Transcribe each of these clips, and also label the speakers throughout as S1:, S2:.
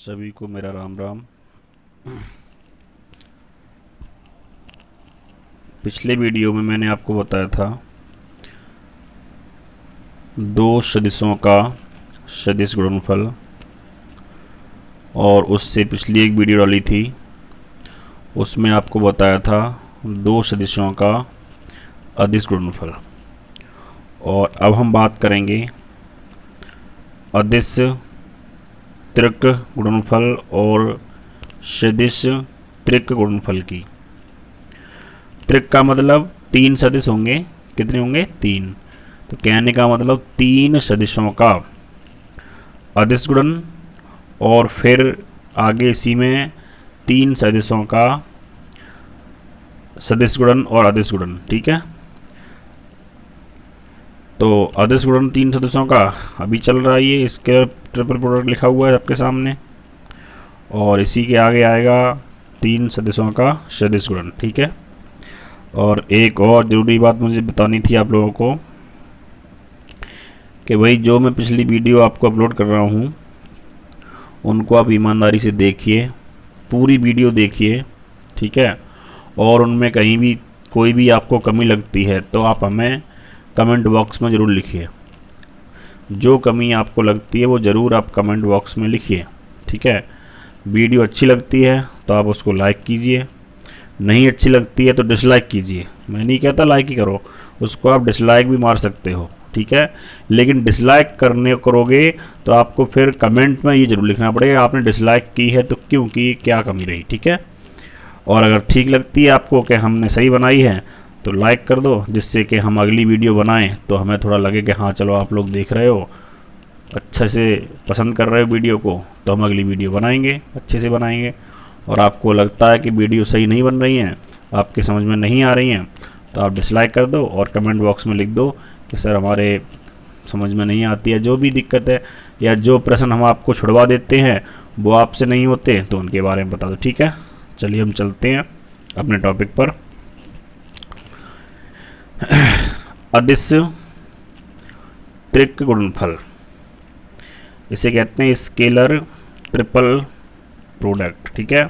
S1: सभी को मेरा राम राम। पिछले वीडियो में मैंने आपको बताया था दो सदिशों का सदिश गुणनफल, और उससे पिछली एक वीडियो डाली थी उसमें आपको बताया था दो सदिशों का अदिश गुणनफल। और अब हम बात करेंगे अदिश त्रिक गुणनफल और सदिश त्रिक गुणनफल की। त्रिक का मतलब तीन सदिश होंगे। कितने होंगे? तीन। तो कहने का मतलब तीन सदिशों का अदिश गुणन और फिर आगे इसी में तीन सदिशों का सदिश गुणन और अदिश गुणन। ठीक है, तो अदिश गुणन तीन सदिशों का अभी चल रहा है, ये इसके ट्रिपल प्रोडक्ट लिखा हुआ है आपके सामने, और इसी के आगे आएगा तीन सदिशों का सदिश गुणन। ठीक है, और एक और ज़रूरी बात मुझे बतानी थी आप लोगों को कि भाई जो मैं पिछली वीडियो आपको अपलोड कर रहा हूँ उनको आप ईमानदारी से देखिए, पूरी वीडियो देखिए। ठीक है, और उनमें कहीं भी कोई भी आपको कमी लगती है तो आप हमें कमेंट बॉक्स में ज़रूर लिखिए। जो कमी आपको लगती है वो ज़रूर आप कमेंट बॉक्स में लिखिए। ठीक है, वीडियो अच्छी लगती है तो आप उसको लाइक कीजिए, नहीं अच्छी लगती है तो डिसलाइक कीजिए। मैं नहीं कहता लाइक ही करो, उसको आप डिसलाइक भी मार सकते हो। ठीक है, लेकिन डिसलाइक करोगे तो आपको फिर कमेंट में ये जरूर लिखना पड़ेगा आपने डिसलाइक की है तो क्यों की, क्या कमी रही। ठीक है, और अगर ठीक लगती है आपको कि हमने सही बनाई है तो लाइक कर दो, जिससे कि हम अगली वीडियो बनाएं तो हमें थोड़ा लगे कि हाँ चलो आप लोग देख रहे हो, अच्छे से पसंद कर रहे हो वीडियो को, तो हम अगली वीडियो बनाएंगे, अच्छे से बनाएंगे। और आपको लगता है कि वीडियो सही नहीं बन रही हैं, आपके समझ में नहीं आ रही हैं, तो आप डिसलाइक कर दो और कमेंट बॉक्स में लिख दो कि सर हमारे समझ में नहीं आती है, जो भी दिक्कत है या जो प्रश्न हम आपको छुड़वा देते हैं वो आपसे नहीं होते तो उनके बारे में बता दो। ठीक है, चलिए हम चलते हैं अपने टॉपिक पर। अदिश त्रिक गुणनफल, इसे कहते हैं स्केलर ट्रिपल प्रोडक्ट। ठीक है,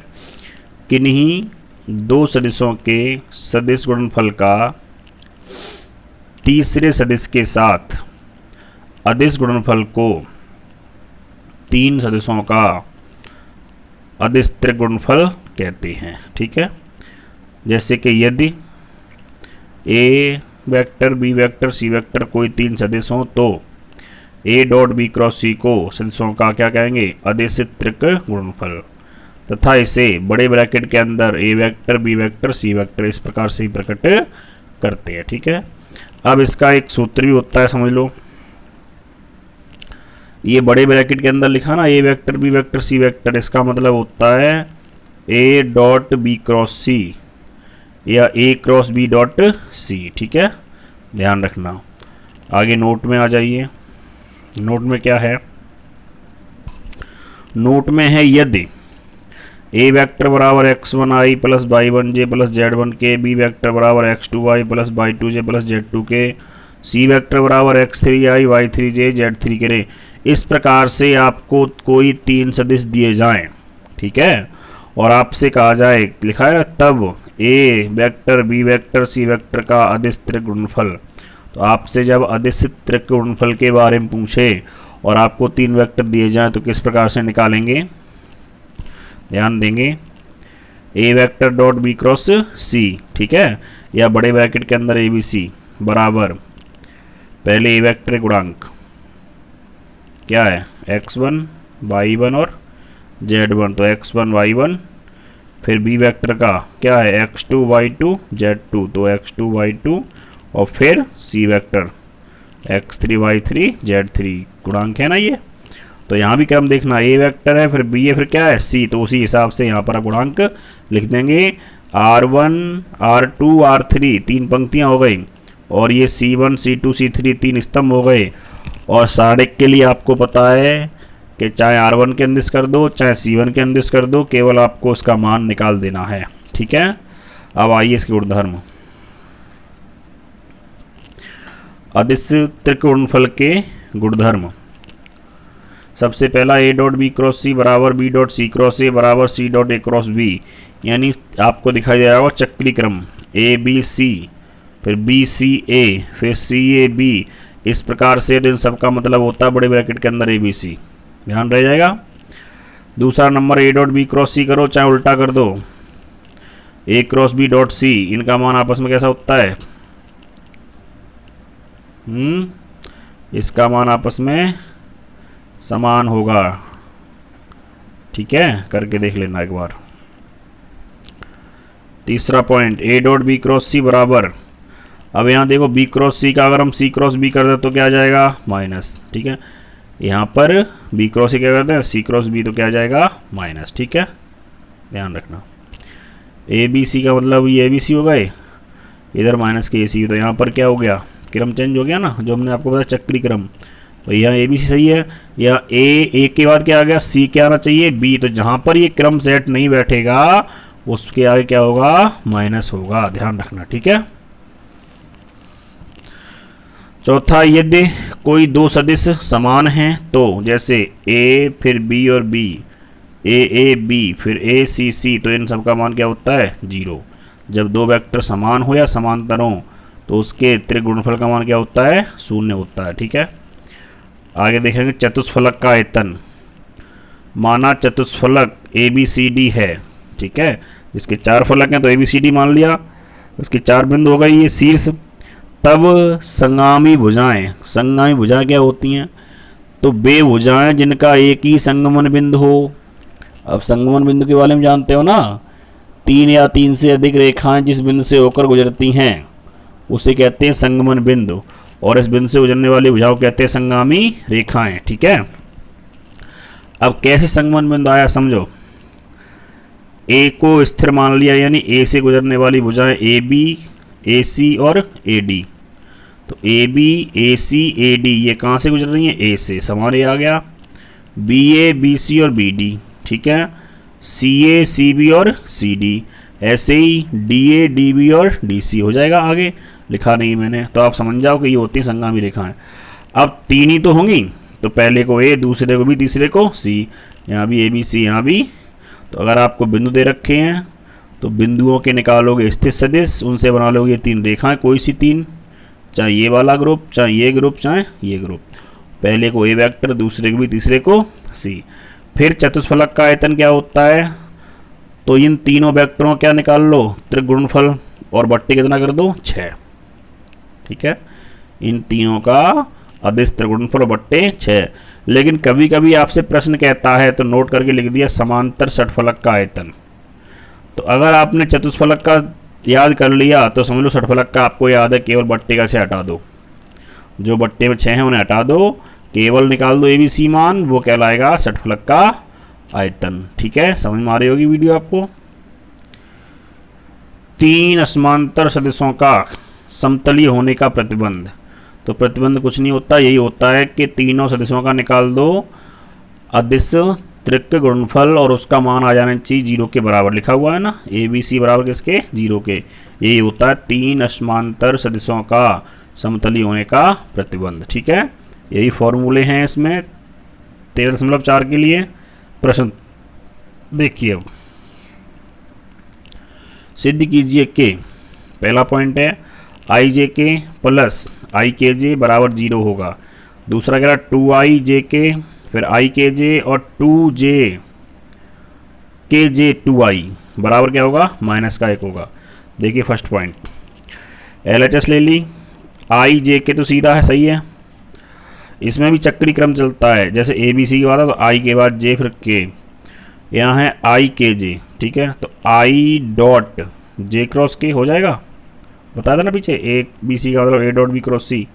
S1: किन्हीं दो सदिशों के सदिश गुणनफल का तीसरे सदिश के साथ अदिश गुणनफल को तीन सदिशों का अदिश त्रिक गुणनफल कहते हैं। ठीक है, जैसे कि यदि a vector b vector c vector कोई तीन सदिश हों तो ए डॉट बी क्रॉस सी को सदिशों का क्या कहेंगे? अदिश त्रिक गुणनफल, तथा इसे बड़े ब्रैकेट के अंदर a vector b vector c vector इस प्रकार से ही प्रकट करते हैं। ठीक है, अब इसका एक सूत्र भी होता है, समझ लो। ये बड़े ब्रैकेट के अंदर लिखा ना a vector b vector c vector, इसका मतलब होता है a dot b cross c या a cross b dot c. ठीक है, ध्यान रखना। आगे नोट में आ जाइए। नोट में क्या है? नोट में है यदि ए वेक्टर बराबर x1 i plus y1 j plus z1 के, बी वेक्टर बराबर x2 y plus y2 j plus z2 के, सी वेक्टर बराबर x3 i y3 j z3 के, इस प्रकार से आपको कोई तीन सदिश दिए जाएं। ठीक है, और आपसे कहा जाए, लिखा है तब a vector b vector c vector का अदिश त्रिक गुणनफल, तो आपसे जब अदिश त्रिक गुणनफल के बारे में पूछे और आपको तीन वेक्टर दिए जाएं तो किस प्रकार से निकालेंगे? ध्यान देंगे, ए वेक्टर डॉट बी क्रॉस सी। ठीक है, या बड़े ब्रैकेट के अंदर ए बी सी बराबर पहले ए वेक्टर गुणांक क्या है? x1 y1 और z1, तो x1 y1, फिर बी वेक्टर का क्या है? x2 y2 z2, तो x2 y2, और फिर C vector x3 y3 z3 गुणांक है ना ये। तो यहाँ भी क्रम देखना, ए वेक्टर है फिर बी है फिर क्या है? सी, तो उसी हिसाब से यहाँ पर गुणांक लिख देंगे। r1 r2 r3 तीन पंक्तियाँ हो गई, और ये c1 c2 c3 तीन स्तंभ हो गए। और सारणिक के लिए आपको पता है कि चाहे r1 के अंदिश कर दो चाहे c1 के अंदिश कर दो, केवल आपको उसका मान निकाल देना है। ठीक है, अब आइए इसके गुणधर्म। अदिश त्रिक गुणनफल के गुणधर्म। सबसे पहला a dot b cross c बराबर b dot c cross a बराबर c dot a cross b, यानी आपको दिखाई दे रहा होगा चक्री क्रम ए बी सी, फिर बी सी ए, फिर सी ए बी, इस प्रकार से। इन सबका मतलब होता है बड़े ब्रैकेट के अंदर ए बी सी, ध्यान रह जाएगा। दूसरा number a dot b cross c करो, चाहे उल्टा कर दो, a cross b dot c, इनका मान आपस में कैसा होता है? इसका मान आपस में समान होगा, ठीक है, करके देख लेना एक बार। तीसरा point a dot b cross c बराबर, अब यहाँ देखो बी क्रॉस सी का अगर हम सी क्रॉस बी कर दें तो क्या आ जाएगा? माइनस, ठीक है। यहाँ पर बी क्रॉस सी क्या करते हैं? सी क्रॉस बी, तो क्या आ जाएगा? माइनस, ठीक है, ध्यान रखना। ए बी सी का मतलब ये ए बी सी हो गए, इधर माइनस के ए सी, तो यहाँ पर क्या हो गया? क्रम चेंज हो गया ना, जो हमने आपको बताया चक्री क्रम। तो यहाँ ए बी सी सही है, या ए के बाद क्या आ गया? सी क्या आना चाहिए? बी, तो जहाँ पर ये क्रम सेट नहीं बैठेगा उसके आगे क्या होगा? माइनस होगा, ध्यान रखना, ठीक है। चौथा, यदि कोई दो सदिश समान हैं तो, जैसे ए फिर बी और बी, ए बी फिर ए सी सी, तो इन सब का मान क्या होता है? 0। जब दो वेक्टर समान हो या समांतर हो तो उसके त्रिगुणनफल का मान क्या होता है? 0 होता है, ठीक है। आगे देखेंगे चतुष्फलक का आयतन। माना चतुष्फलक ए बी सी डी है, ठीक है, जिसके 4 फलक हैं, तो ए बी सी डी मान लिया, उसके 4 बिंदु हो गई ये शीर्ष। तब संगामी भुजाएं, संगामी भुजाएं क्या होती हैं? तो वे भुजाएं जिनका एक ही संगमन बिंदु हो। अब संगमन बिंदु के बारे में जानते हो ना, 3 या 3 से अधिक रेखाएं जिस बिंदु से होकर गुजरती हैं उसे कहते हैं संगमन बिंदु, और इस बिंदु से गुजरने वाली भुजाओं कहते हैं संगामी रेखाएं, ठीक है। अब कैसे संगमन बिंदु आया समझो। ए को स्थिर मान लिया, यानी ए से गुजरने वाली भुजाएं ए बी, ए सी और ए डी। तो A B, A C, A D ये कहाँ से गुजर रही हैं? ए से, समान ए आ गया। बी ए, बी सी और बी डी, ठीक है। सी ए, सी बी और सी डी, ऐसे ही डी ए, डी बी और डी सी हो जाएगा। आगे लिखा नहीं मैंने, तो आप समझ जाओ कि ये होती हैं संगामी रेखाएं। अब 3 ही तो होंगी, तो पहले को ए, दूसरे को बी, तीसरे को सी, यहाँ भी ए बी सी, यहाँ भी। तो अगर आपको बिंदु दे रखे हैं तो बिंदुओं के निकालोगे स्थित सदिश, उनसे बना लोगे 3 रेखाएं, कोई सी 3, चाहे ये वाला ग्रुप, चाहे ये ग्रुप, चाहे ये ग्रुप। पहले को ए वेक्टर, दूसरे को भी, तीसरे को सी। फिर चतुष्फलक का आयतन क्या होता है? तो इन तीनों वेक्टरों क्या निकाल लो? त्रिगुणनफल, और बट्टे कितना कर दो? 6, ठीक है। इन तीनों का अदिश त्रिगुणनफल बट्टे 6। लेकिन कभी कभी आपसे प्रश्न कहता है तो नोट करके लिख दिया समांतर षटफलक का आयतन। तो अगर आपने चतुष्फलक का याद कर लिया तो समझ लो षटफलक का आपको याद है, केवल बट्टे का 6 हटा दो, जो बट्टे में 6 हैं उन्हें हटा दो, केवल निकाल दो ए बी सी मान, वो कहलाएगा षटफलक का आयतन, ठीक है। समझ में आ रही होगी वीडियो आपको। 3 असमांतर सदिशों का समतलीय होने का प्रतिबंध। तो प्रतिबंध कुछ नहीं होता, यही होता है कि तीनों सदिशों का निकाल दो अदिश त्रिक गुणनफल, और उसका मान आ जाना चाहिए 0 के बराबर। लिखा हुआ है ना, ए बी सी बराबर किसके? 0 के। यही होता है 3 असमांतर सदिशों का समतलीय होने का प्रतिबंध, ठीक है। यही फॉर्मूले हैं इसमें 13.4 के लिए। प्रश्न देखिए, अब सिद्ध कीजिए कि पहला पॉइंट है आई जे के प्लस आई के जे बराबर 0 होगा। दूसरा कह रहा 2i जे के, फिर आई के जे और 2j के जे 2i बराबर क्या होगा? -1 होगा। देखिए फर्स्ट पॉइंट, LHS ले ली, आई जे के तो सीधा है, सही है। इसमें भी चक्री क्रम चलता है, जैसे ए बी सी के बाद तो आई के बाद जे फिर के, यहाँ है आई के जे, ठीक है। तो आई डॉट जे क्रॉस के हो जाएगा, बता देना पीछे, ए बी सी का मतलब ए डॉट बी क्रॉस सी,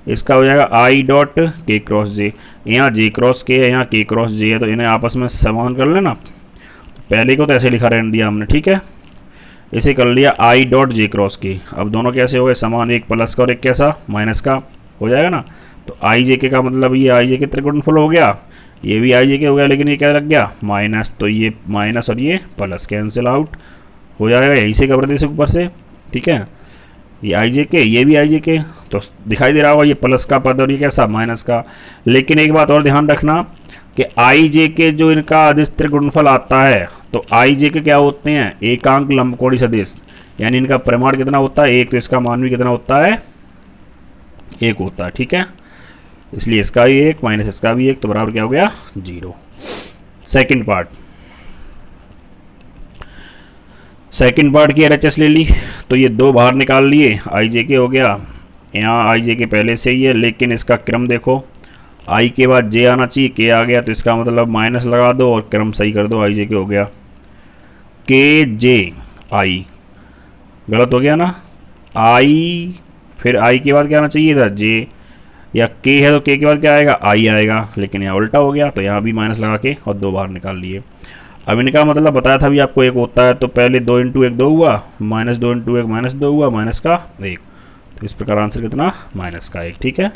S1: इसका हो जाएगा आई डॉट के क्रॉस जे। यहाँ जे क्रॉस के है, यहाँ के क्रॉस जे है, तो इन्हें आपस में समान कर लेना। तो पहले को तो ऐसे लिखा रहने दिया हमने, ठीक है। इसे कर लिया आई डॉट जे क्रॉस के। अब दोनों कैसे हो गए समान, एक प्लस का और एक कैसा? माइनस का, हो जाएगा ना। तो आई जे के का मतलब ये आई जे के त्रिगुणनफल हो गया, ये भी आई जे के हो गया, लेकिन ये क्या लग गया? माइनस। तो ये माइनस और ये प्लस कैंसिल आउट हो जाएगा, यहीं से कर दें ऊपर से, ठीक है। ये आई जे के, ये भी आई जे के, तो दिखाई दे रहा होगा ये प्लस का पद और ये कैसा माइनस का। लेकिन एक बात और ध्यान रखना कि आई जे के जो इनका अधिस्तर गुणनफल आता है, तो आई जे के क्या होते हैं, एकांक लंबकोणीय सदिश, यानी इनका परिमाण कितना होता है 1, तो इसका मान भी कितना होता है 1 होता है, ठीक है। इसलिए इसका भी 1 माइनस इसका भी 1, तो बराबर क्या हो गया 0। सेकंड पार्ट, सेकंड पार्ट की RHS ले ली, तो ये 2 बाहर निकाल लिए, आई जे के हो गया, यहाँ आई जे के पहले से ही है, लेकिन इसका क्रम देखो, आई के बाद जे आना चाहिए, के आ गया, तो इसका मतलब माइनस लगा दो और क्रम सही कर दो, आई जे के हो गया के जे आई, गलत हो गया ना, आई फिर आई के बाद क्या आना चाहिए इधर जे, या के है तो के के बाद क्या आएगा आई आएगा, लेकिन यहाँ उल्टा हो गया, तो यहाँ भी माइनस लगा के और 2 बाहर निकाल लिए। अब इनका मतलब बताया था भी आपको 1 होता है, तो पहले 2 इंटू 1 2 हुआ, माइनस 2 इंटू 1 माइनस 2 हुआ, माइनस का 1, तो इस प्रकार आंसर कितना माइनस का 1, ठीक है।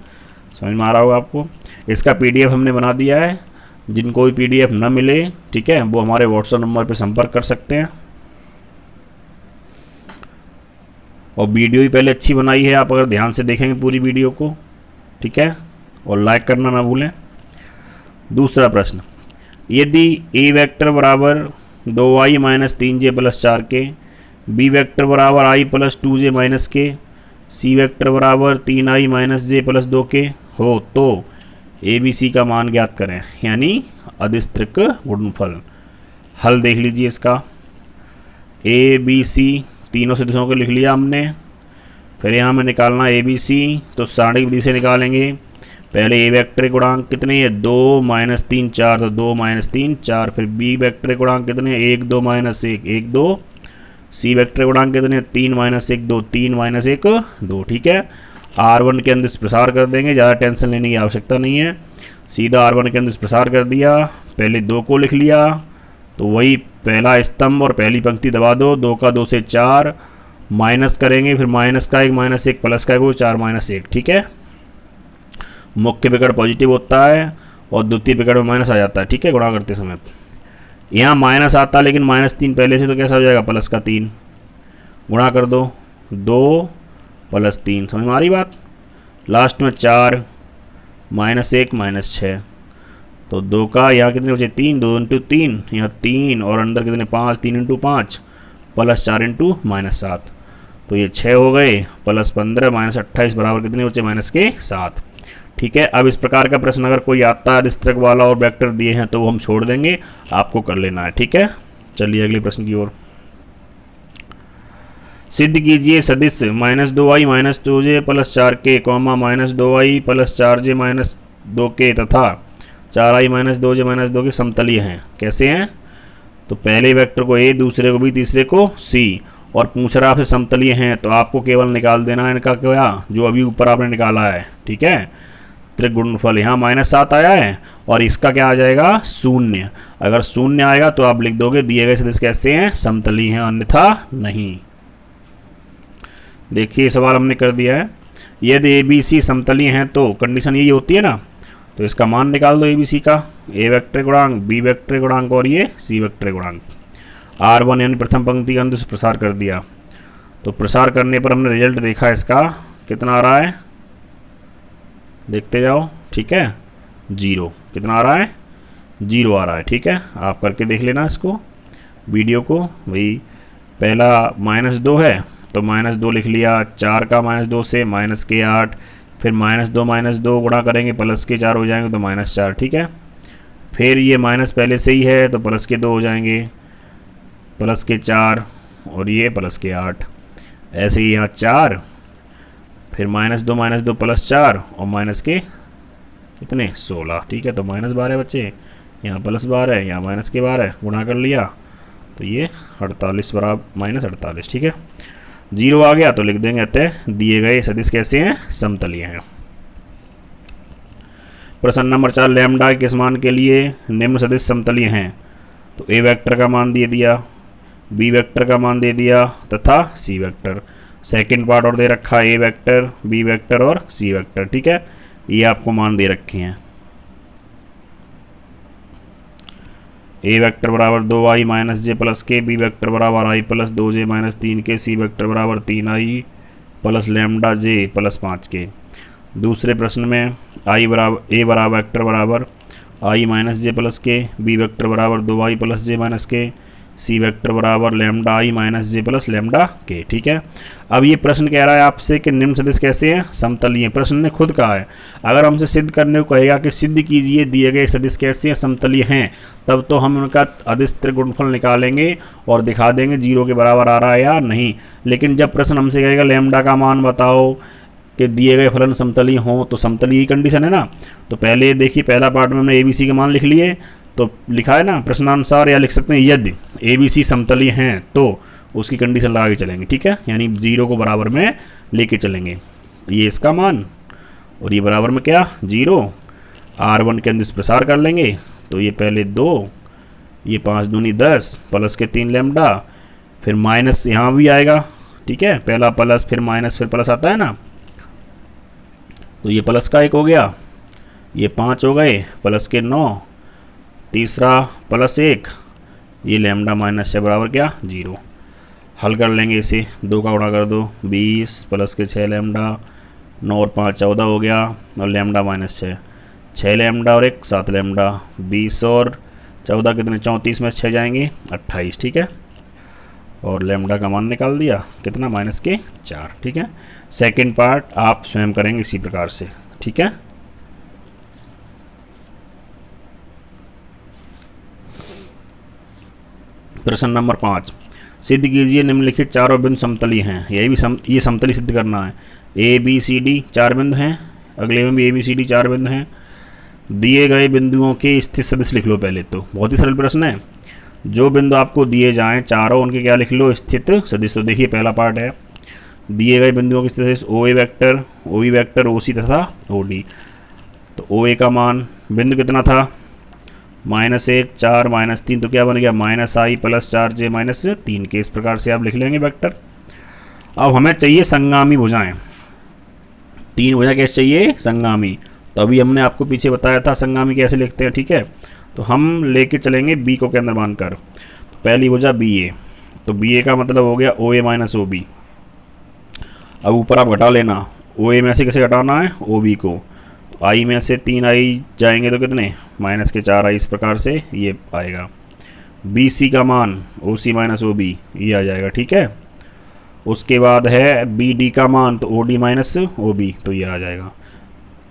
S1: समझ में आ रहा होगा आपको। इसका PDF हमने बना दिया है, जिनको भी PDF ना मिले, ठीक है, वो हमारे WhatsApp नंबर पर संपर्क कर सकते हैं। और वीडियो भी पहले अच्छी बनाई है, आप अगर ध्यान से देखेंगे पूरी वीडियो को, ठीक है, और लाइक करना ना भूलें। दूसरा प्रश्न, यदि ए वेक्टर बराबर 2i माइनस 3j प्लस 4 के, बी वेक्टर बराबर i plus 2j minus k, c vector बराबर 3i माइनस j प्लस 2 के हो, तो ए बी सी का मान ज्ञात करें, यानी अधिस्त्रिक गुणनफल। हल देख लीजिए इसका, ए बी सी तीनों सदिशों को लिख लिया हमने, फिर यहाँ में निकालना ए बी सी, तो सारणिक विधि से निकालेंगे। पहले ए वेक्टर गुणांक कितने हैं 2 माइनस 3 4, तो 2 माइनस 3 4, फिर बी वेक्टर गुणांक कितने 1 2 माइनस 1 1 2, सी वेक्टर गुणांक कितने 3 माइनस 1 2 3 माइनस 1 2, ठीक है। R1 के अंदर प्रसार कर देंगे, ज़्यादा टेंशन लेने की आवश्यकता नहीं है, सीधा R1 के अंदर प्रसार कर दिया, पहले 2 को लिख लिया, तो वही पहला स्तंभ और पहली पंक्ति दबा दो, 2 का 2 से 4, माइनस करेंगे, फिर माइनस का 1 माइनस 1 प्लस का 1 4 माइनस 1, ठीक है। मुख्य विकर्ण पॉजिटिव होता है और द्वितीय विकर्ण में माइनस आ जाता है, ठीक है, गुणा करते समय। यहाँ माइनस आता है लेकिन माइनस 3 पहले से, तो कैसा हो जाएगा प्लस का 3, गुणा कर दो 2 प्लस 3, समझ में आ रही बात। लास्ट में 4 माइनस 1 माइनस 6, तो 2 का यहाँ कितने बचे 3, 2 इंटू 3, यहाँ 3 और अंदर कितने 5, 3 इंटू 5 प्लस 4 इंटू माइनस 7, तो ये 6 हो गए, प्लस 15 माइनस 28 बराबर कितने बचे माइनस के 7, ठीक है। अब इस प्रकार का प्रश्न अगर कोई आता है अधिस्त्रक वाला और वेक्टर दिए हैं तो वो हम छोड़ देंगे, आपको कर लेना है, ठीक है। चलिए अगले प्रश्न की ओर। सिद्ध कीजिए सदिश minus 2i minus 2j plus 4 के comma minus 2i plus 4j minus 2 के तथा 4i माइनस 2j माइनस 2 के समतलीय हैं। कैसे हैं, तो पहले वेक्टर को a, दूसरे को b, तीसरे को c, और पूछ रहा आपसे समतलीय हैं, तो आपको केवल निकाल देना है इनका क्या, जो अभी ऊपर आपने निकाला है, ठीक है। त्रिगुणनफल यहाँ -7 आया है और इसका क्या आ जाएगा 0। अगर 0 आएगा तो आप लिख दोगे दिए गए सदिश कैसे हैं, समतलीय हैं, अन्यथा नहीं। देखिए सवाल हमने कर दिया है, यदि ए बी सी समतलीय हैं तो कंडीशन यही होती है ना, तो इसका मान निकाल दो ए बी सी का, ए वेक्टर गुणांक, बी वेक्टर गुणांक और ये सी वेक्टर गुणांक। R1 यानी प्रथम पंक्ति के अंदर से प्रसार कर दिया, तो प्रसार करने पर हमने रिजल्ट देखा, इसका कितना आ रहा है देखते जाओ, ठीक है 0। कितना आ रहा है 0 आ रहा है, ठीक है। आप करके देख लेना इसको वीडियो को। वही पहला -2 है तो -2 लिख लिया, 4 का -2 से माइनस के 8, फिर -2 गुणा करेंगे प्लस के 4 हो जाएंगे तो -4, ठीक है। फिर ये माइनस पहले से ही है तो प्लस के 2 हो जाएंगे, प्लस के 4 और ये प्लस के 8, ऐसे ही यहाँ 4, फिर -2 प्लस 4 और माइनस के कितने 16, ठीक है। तो -12 बचे, यहाँ +12, यहाँ माइनस के 12 गुणा कर लिया तो ये 48 बराबर -48, ठीक है। 0 आ गया तो लिख देंगे अतः दिए गए सदिश कैसे हैं, समतलीय हैं। प्रश्न नंबर 4, लैम्डा के किस मान के लिए निम्न सदिश समतलीय हैं, तो ए वेक्टर का मान दे दिया, बी वेक्टर का मान दे दिया तथा सी वेक्टर। सेकंड पार्ट और दे रखा है, ए वेक्टर, बी वेक्टर और सी वेक्टर, ठीक है। ये आपको मान दे रखे हैं, ए वेक्टर बराबर 2i minus j plus k, b vector बराबर i प्लस 2j माइनस 3 के, सी वेक्टर बराबर 3i प्लस लैम्डा जे प्लस 5 के। दूसरे प्रश्न में आई बराबर ए बराबर वेक्टर बराबर आई minus j plus k, b vector बराबर 2i प्लस जे माइनस के, सी वेक्टर बराबर लैम्डा आई माइनस जे प्लस लैम्डा के। ठीक है, अब ये प्रश्न कह रहा है आपसे कि निम्न सदिश कैसे हैं, समतलीय। प्रश्न ने खुद कहा है, अगर हमसे सिद्ध करने को कहेगा कि सिद्ध कीजिए दिए गए सदिश कैसे हैं, समतलीय हैं, तब तो हम उनका अदिश त्रिगुणनफल निकालेंगे और दिखा देंगे 0 के बराबर आ रहा है या नहीं। लेकिन जब प्रश्न हमसे कहेगा लैम्डा का मान बताओ कि दिए गए फलन समतलीय हों, तो समतलीय की कंडीशन है ना। तो पहले देखिए, पहला पार्ट में हमने ABC के मान लिख लिए, तो लिखा है ना प्रश्नानुसार, या लिख सकते हैं यदि ABC समतलीय हैं तो उसकी कंडीशन लगा के चलेंगे। ठीक है, यानी 0 को बराबर में लेके चलेंगे। ये इसका मान और ये बराबर में क्या 0, R1 के अंदर प्रसार कर लेंगे। तो ये पहले 2, ये 5 दूनी 10 प्लस के 3 लैम्डा, फिर माइनस यहाँ भी आएगा। ठीक है, पहला प्लस फिर माइनस फिर प्लस आता है ना, तो ये प्लस का 1 हो गया, ये 5 हो गए प्लस के 9, तीसरा प्लस 1, ये लैम्डा माइनस 6 बराबर क्या 0। हल कर लेंगे इसे, 2 का गुणा कर दो, 20 प्लस के 6 लैम्डा, 9 और 5 14 हो गया, और लैम्डा माइनस 6 लैम्डा और 1 7 लैम्डा, 20 और 14 कितने 34 में 6 जाएंगे 28। ठीक है, और लैम्डा का मान निकाल दिया कितना माइनस के 4। ठीक है, सेकंड पार्ट आप स्वयं करेंगे इसी प्रकार से। ठीक है, प्रश्न नंबर 5, सिद्ध कीजिए निम्नलिखित चारों बिंदु समतलीय हैं। यही भी ये समतलीय सिद्ध करना है। ABCD 4 बिंदु हैं, अगले में भी ABCD 4 बिंदु हैं। दिए गए बिंदुओं के स्थित सदिश लिख लो पहले, तो बहुत ही सरल प्रश्न है। जो बिंदु आपको दिए जाएं चारों, उनके क्या लिख लो स्थित सदिश। तो देखिए पहला पार्ट है, दिए गए बिंदुओं के स्थित सदिश OA vector, OB vector, OC तथा OD। तो OA का मान बिंदु कितना था -1 4 -3, तो क्या बन गया -i प्लस 4j -3 के। इस प्रकार से आप लिख लेंगे वेक्टर। अब हमें चाहिए संगामी भुजाएं, 3 भुजा कैसे चाहिए संगामी। तो अभी हमने आपको पीछे बताया था संगामी कैसे लिखते हैं। ठीक है, तो हम लेके चलेंगे B को केंद्र मानकर। तो पहली भुजा BA, तो BA का मतलब हो गया OA माइनस OB। अब ऊपर आप घटा लेना, OA में से कैसे घटाना है OB को, तो I में से 3i जाएंगे तो कितने माइनस के 4i, इस प्रकार से ये आएगा। BC का मान OC माइनस OB ये आ जाएगा। ठीक है, उसके बाद है BD का मान, तो OD माइनस OB, तो ये आ जाएगा।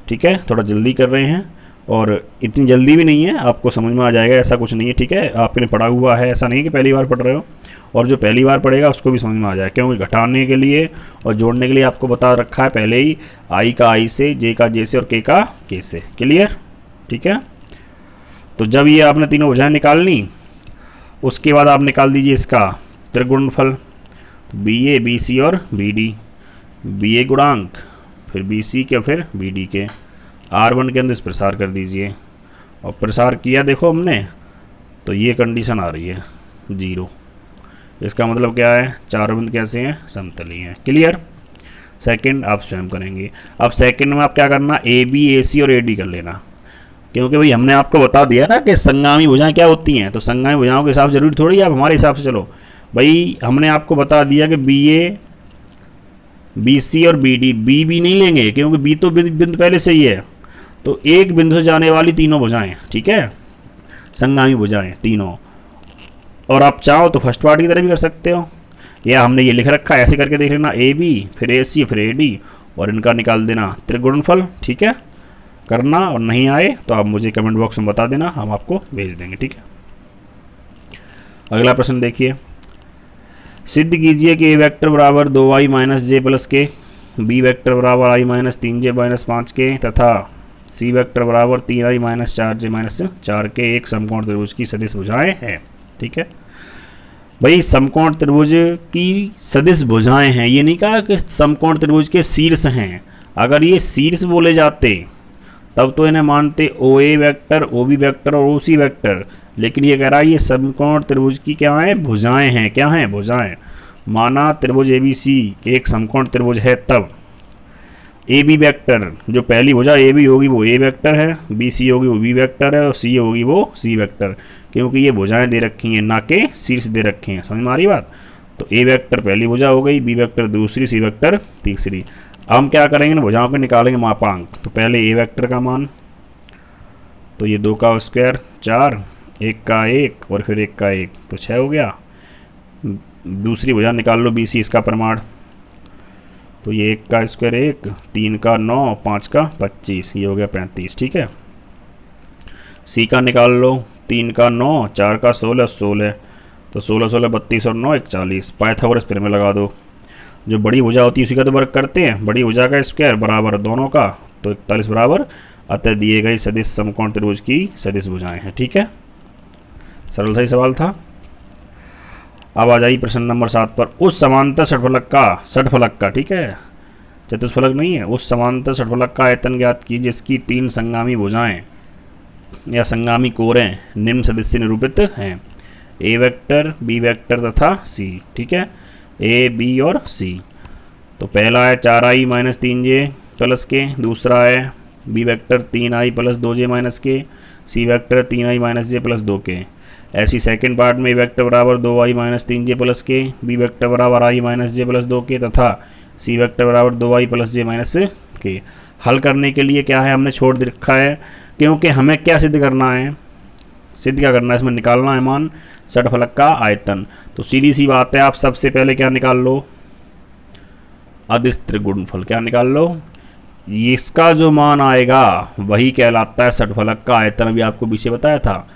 S1: ठीक है, थोड़ा जल्दी कर रहे हैं और इतनी जल्दी भी नहीं है, आपको समझ में आ जाएगा, ऐसा कुछ नहीं है। ठीक है, आपने पढ़ा हुआ है, ऐसा नहीं कि पहली बार पढ़ रहे हो, और जो पहली बार पढ़ेगा उसको भी समझ में आ जाएगा, क्योंकि घटाने के लिए और जोड़ने के लिए आपको बता रखा है पहले ही, I का I से, J का J से और K का K से। क्लियर। ठीक है, तो जब ये आपने तीनों भुजाएं निकालनी, उसके बाद आप निकाल दीजिए इसका त्रिगुणनफल, BA BC और BD, BA गुणांक, फिर BC के, फिर BD के, R1 के अंदर प्रसार कर दीजिए, और प्रसार किया देखो हमने, तो ये कंडीशन आ रही है 0। इसका मतलब क्या है, चारों बिंदु कैसे हैं समतलीय हैं। क्लियर। सेकंड आप स्वयं करेंगे। अब सेकंड में आप क्या करना, AB AC और AD कर लेना, क्योंकि भाई हमने आपको बता दिया ना कि संगामी भुजाएं क्या होती हैं, तो संगामी भुजाओं के हिसाब से जरूरी थोड़ी आप हमारे हिसाब से चलो। भाई हमने आपको बता दिया कि BA BC और BD, B भी नहीं लेंगे क्योंकि B तो बिंदु पहले से ही है, तो एक बिंदु से जाने वाली तीनों भुजाएं, ठीक है, संगामी भुजाएं तीनों। और आप चाहो तो फर्स्ट पार्ट की तरह भी कर सकते हो, या हमने ये लिख रखा है ऐसे करके देख लेना, AB फिर AC फिर AD, और इनका निकाल देना त्रिगुणनफल। ठीक है, करना, और नहीं आए तो आप मुझे कमेंट बॉक्स में बता देना, हम आपको भेज देंगे। ठीक है, अगला प्रश्न देखिए, सिद्ध कीजिए कि A वेक्टर बराबर 2i माइनस जे प्लस के, B वेक्टर बराबर i माइनस 3j माइनस 5 के, तथा C वेक्टर बराबर 3i माइनस 4j माइनस 4 के एक समकोण त्रिभुज की सदिश भुजाएं हैं। ठीक है भाई, समकोण त्रिभुज की सदिश भुजाएं हैं, ये नहीं कहा कि समकोण त्रिभुज के शीर्ष हैं। अगर ये शीर्ष बोले जाते तब तो इन्हें मानते OA वेक्टर, OB वेक्टर और OC वेक्टर, लेकिन ये कह रहा है ये समकोण त्रिभुज की क्या है, भुजाएं हैं। क्या हैं, भुजाएं। माना त्रिभुज ABC एक समकोण त्रिभुज है, तब AB वेक्टर जो पहली भुजा AB होगी वो A वेक्टर है, BC होगी वो B वेक्टर है, और C होगी वो C वेक्टर, क्योंकि ये भुजाएं दे रखी हैं, ना के शीर्ष दे रखे हैं। समझ में आ रही बात। तो ए वेक्टर पहली भुजा हो गई, बी वेक्टर दूसरी, सी वेक्टर तीसरी। अब हम क्या करेंगे ना, भुजाओं को निकालेंगे मापांक। तो पहले ए वेक्टर का मान, तो ये 2 का स्क्वायर 4, 1 का 1 और फिर 1 का 1, तो 6 हो गया। दूसरी भुजा निकाल लो बी सी, इसका प्रमाण, तो ये 1 का स्क्वायर 1, 3 का 9, 5 का 25, ये हो गया 35। ठीक है। सी का निकाल लो, 3 का 9, 4 का 16, 16, तो 16 16 32 और 9 41। पाइथागोरस फिर में लगा दो, जो बड़ी भुजा होती है उसी का तो वर्ग करते हैं, बड़ी भुजा का स्क्वायर बराबर दोनों का, तो 41 बराबर। अतः दिए गए सदिश समकोण त्रिभुज की सदिश भुजाएं हैं। ठीक है, सरल सही सवाल था। अब आ जाइए प्रश्न नंबर 7 पर। उस समांतर षटफलक का, ठीक है, चतुष्फलक नहीं है, उस समांतर षटफलक का आयतन ज्ञात की जिसकी 3 संगामी भुजाएं या संगामी कोरें निम्न सदिश से निरूपित हैं, ए वेक्टर, बी वेक्टर तथा सी। ठीक है, ए बी और सी। तो पहला है 4i माइनस 3j प्लस के, दूसरा है B vector 3i plus 2j minus k, c vector 3i minus j plus 2 k. ऐसी सेकंड पार्ट में ए वेक्टर बराबर 2i minus 3j plus k, b vector बराबर i माइनस j प्लस 2 के तथा सी vector बराबर 2i प्लस j माइनस के। हल करने के लिए क्या है, हमने छोड़ दे रखा है, क्योंकि हमें क्या सिद्ध करना है, सिद्ध क्या करना है, इसमें निकालना है मान षटफलक का आयतन। तो सीधी सी बात है, आप सबसे पहले क्या निकाल लो, अदिश त्रिगुणनफल। क्या निकाल लो, इसका जो मान आएगा वही कहलाता है षटफलक का आयतन। अभी आपको पीछे बताया था,